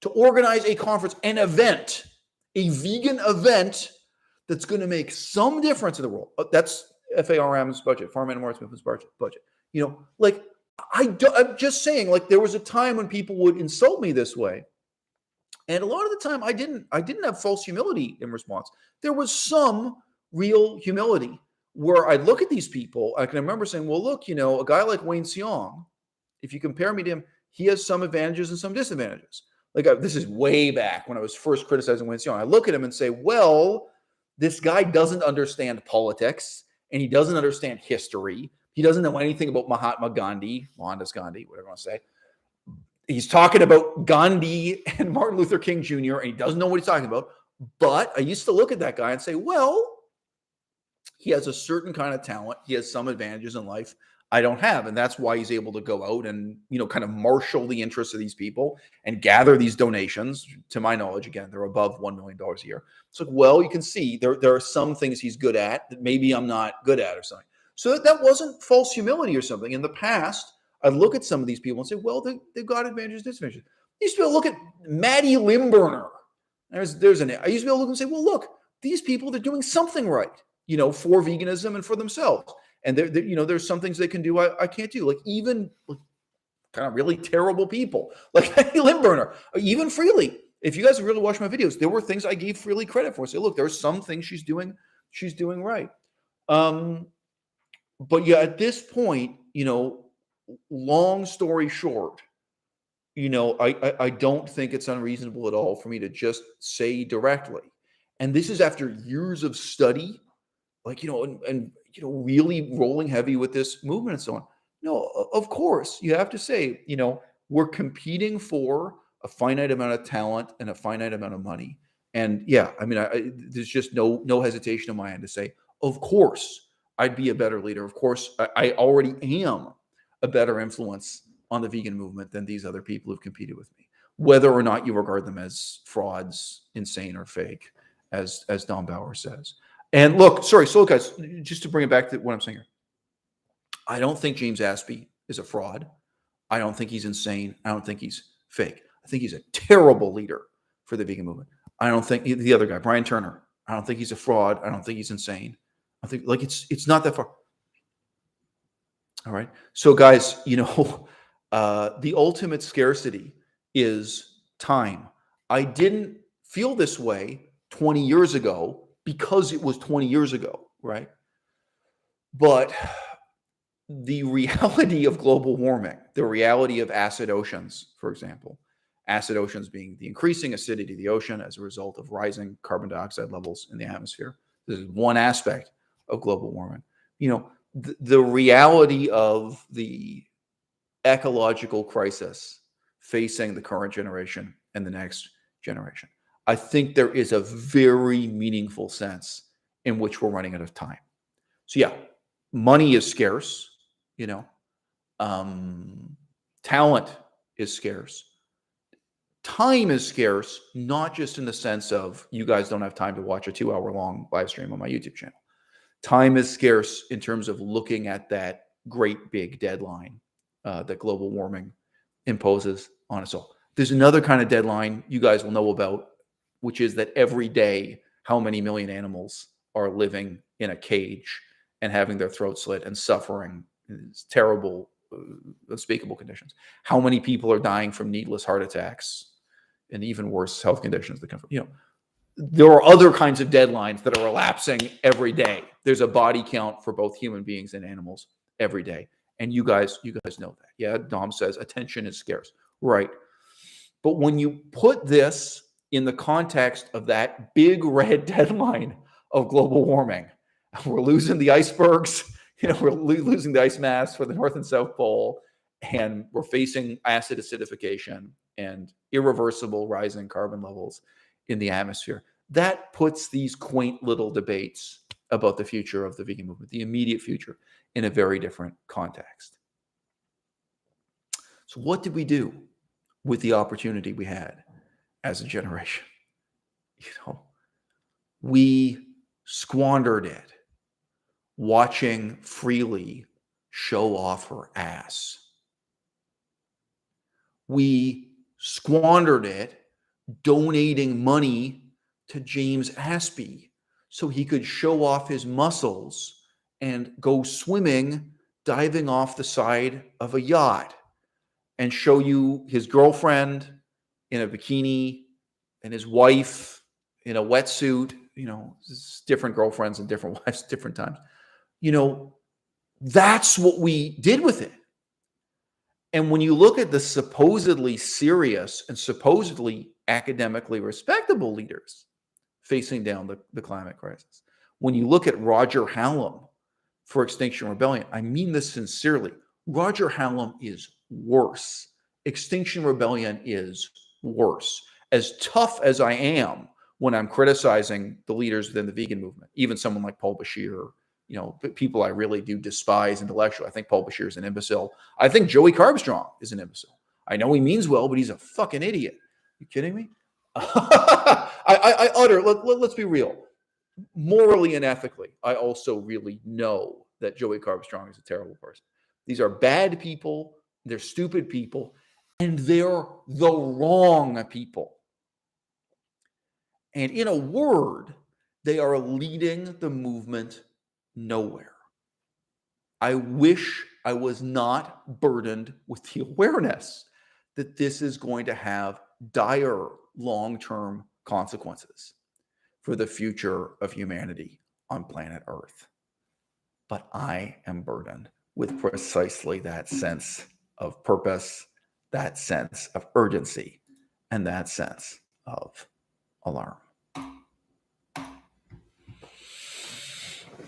to organize a conference, an event, a vegan event that's going to make some difference in the world. That's FARM's budget, Farm Animal Rights Movement's budget. I'm just saying, like, there was a time when people would insult me this way. And a lot of the time I didn't have false humility in response. There was some real humility where I look at these people, I can remember saying, well, look, a guy like Wayne Seong, if you compare me to him, he has some advantages and some disadvantages. Like this is way back when I was first criticizing Wayne Seong. I look at him and say, well, this guy doesn't understand politics and he doesn't understand history. He doesn't know anything about Mahatma Gandhi, Mohandas Gandhi, whatever you want to say. He's talking about Gandhi and Martin Luther King Jr., and he doesn't know what he's talking about. But I used to look at that guy and say, well, he has a certain kind of talent. He has some advantages in life I don't have. And that's why he's able to go out and, kind of marshal the interests of these people and gather these donations. To my knowledge, again, they're above $1 million a year. It's like, well, you can see there are some things he's good at that maybe I'm not good at or something. So that wasn't false humility or something. In the past, I'd look at some of these people and say, well, they've got advantages, disadvantages. I used to be able to look at Maddie Limburner. I used to be able to look and say, well, look, these people, they're doing something right, for veganism and for themselves. And there's some things they can do I can't do. Like even kind of really terrible people, like Maddie Limburner, even Freely. If you guys really watch my videos, there were things I gave Freely credit for. Say, look, there's some things she's doing right. But yeah, at this point, long story short, I don't think it's unreasonable at all for me to just say directly. And this is after years of study, and really rolling heavy with this movement and so on. No, of course, you have to say, we're competing for a finite amount of talent and a finite amount of money. And yeah, I mean, there's just no hesitation on my end to say, of course, I'd be a better leader. Of course, I already am a better influence on the vegan movement than these other people who've competed with me, whether or not you regard them as frauds, insane, or fake, as Don Bauer says. And look, so guys, just to bring it back to what I'm saying here, I don't think James Aspey is a fraud. I don't think he's insane. I don't think he's fake. I think he's a terrible leader for the vegan movement. I don't think the other guy, Brian Turner, I don't think he's a fraud. I don't think he's insane. I think it's not that far. All right. So guys, the ultimate scarcity is time. I didn't feel this way 20 years ago because it was 20 years ago, right? But the reality of global warming, the reality of acid oceans, for example, acid oceans being the increasing acidity of the ocean as a result of rising carbon dioxide levels in the atmosphere. This is one aspect of global warming. The reality of the ecological crisis facing the current generation and the next generation. I think there is a very meaningful sense in which we're running out of time. So yeah, money is scarce, talent is scarce. Time is scarce, not just in the sense of you guys don't have time to watch a 2-hour-long live stream on my YouTube channel. Time is scarce in terms of looking at that great big deadline that global warming imposes on us all. There's another kind of deadline you guys will know about, which is that every day, how many million animals are living in a cage and having their throat slit and suffering terrible, unspeakable conditions. How many people are dying from needless heart attacks and even worse health conditions that come from, there are other kinds of deadlines that are elapsing every day. There's a body count for both human beings and animals every day. And you guys know that. Yeah, Dom says attention is scarce. Right. But when you put this in the context of that big red deadline of global warming, we're losing the icebergs, we're losing the ice mass for the North and South Pole, and we're facing acid acidification and irreversible rising carbon levels in the atmosphere. That puts these quaint little debates about the future of the vegan movement, the immediate future, in a very different context. So what did we do with the opportunity we had as a generation? We squandered it watching Freely show off her ass. We squandered it donating money to James Aspey so he could show off his muscles and go swimming, diving off the side of a yacht and show you his girlfriend in a bikini and his wife in a wetsuit, different girlfriends and different wives, different times. You know, that's what we did with it. And when you look at the supposedly serious and supposedly academically respectable leaders facing down the climate crisis, when you look at Roger Hallam for Extinction Rebellion, I mean this sincerely, Roger Hallam is worse. Extinction Rebellion is worse. As tough as I am when I'm criticizing the leaders within the vegan movement, even someone like Paul Bashir, you know, people I really do despise intellectually. I think Paul Bashir is an imbecile. I think Joey Carbstrong is an imbecile. I know he means well, but he's a fucking idiot. You kidding me? I utter, let's be real. Morally and ethically, I also really know that Joey Carbstrong is a terrible person. These are bad people. They're stupid people. And they're the wrong people. And in a word, they are leading the movement nowhere. I wish I was not burdened with the awareness that this is going to have dire long-term consequences for the future of humanity on planet Earth. But I am burdened with precisely that sense of purpose, that sense of urgency, and that sense of alarm.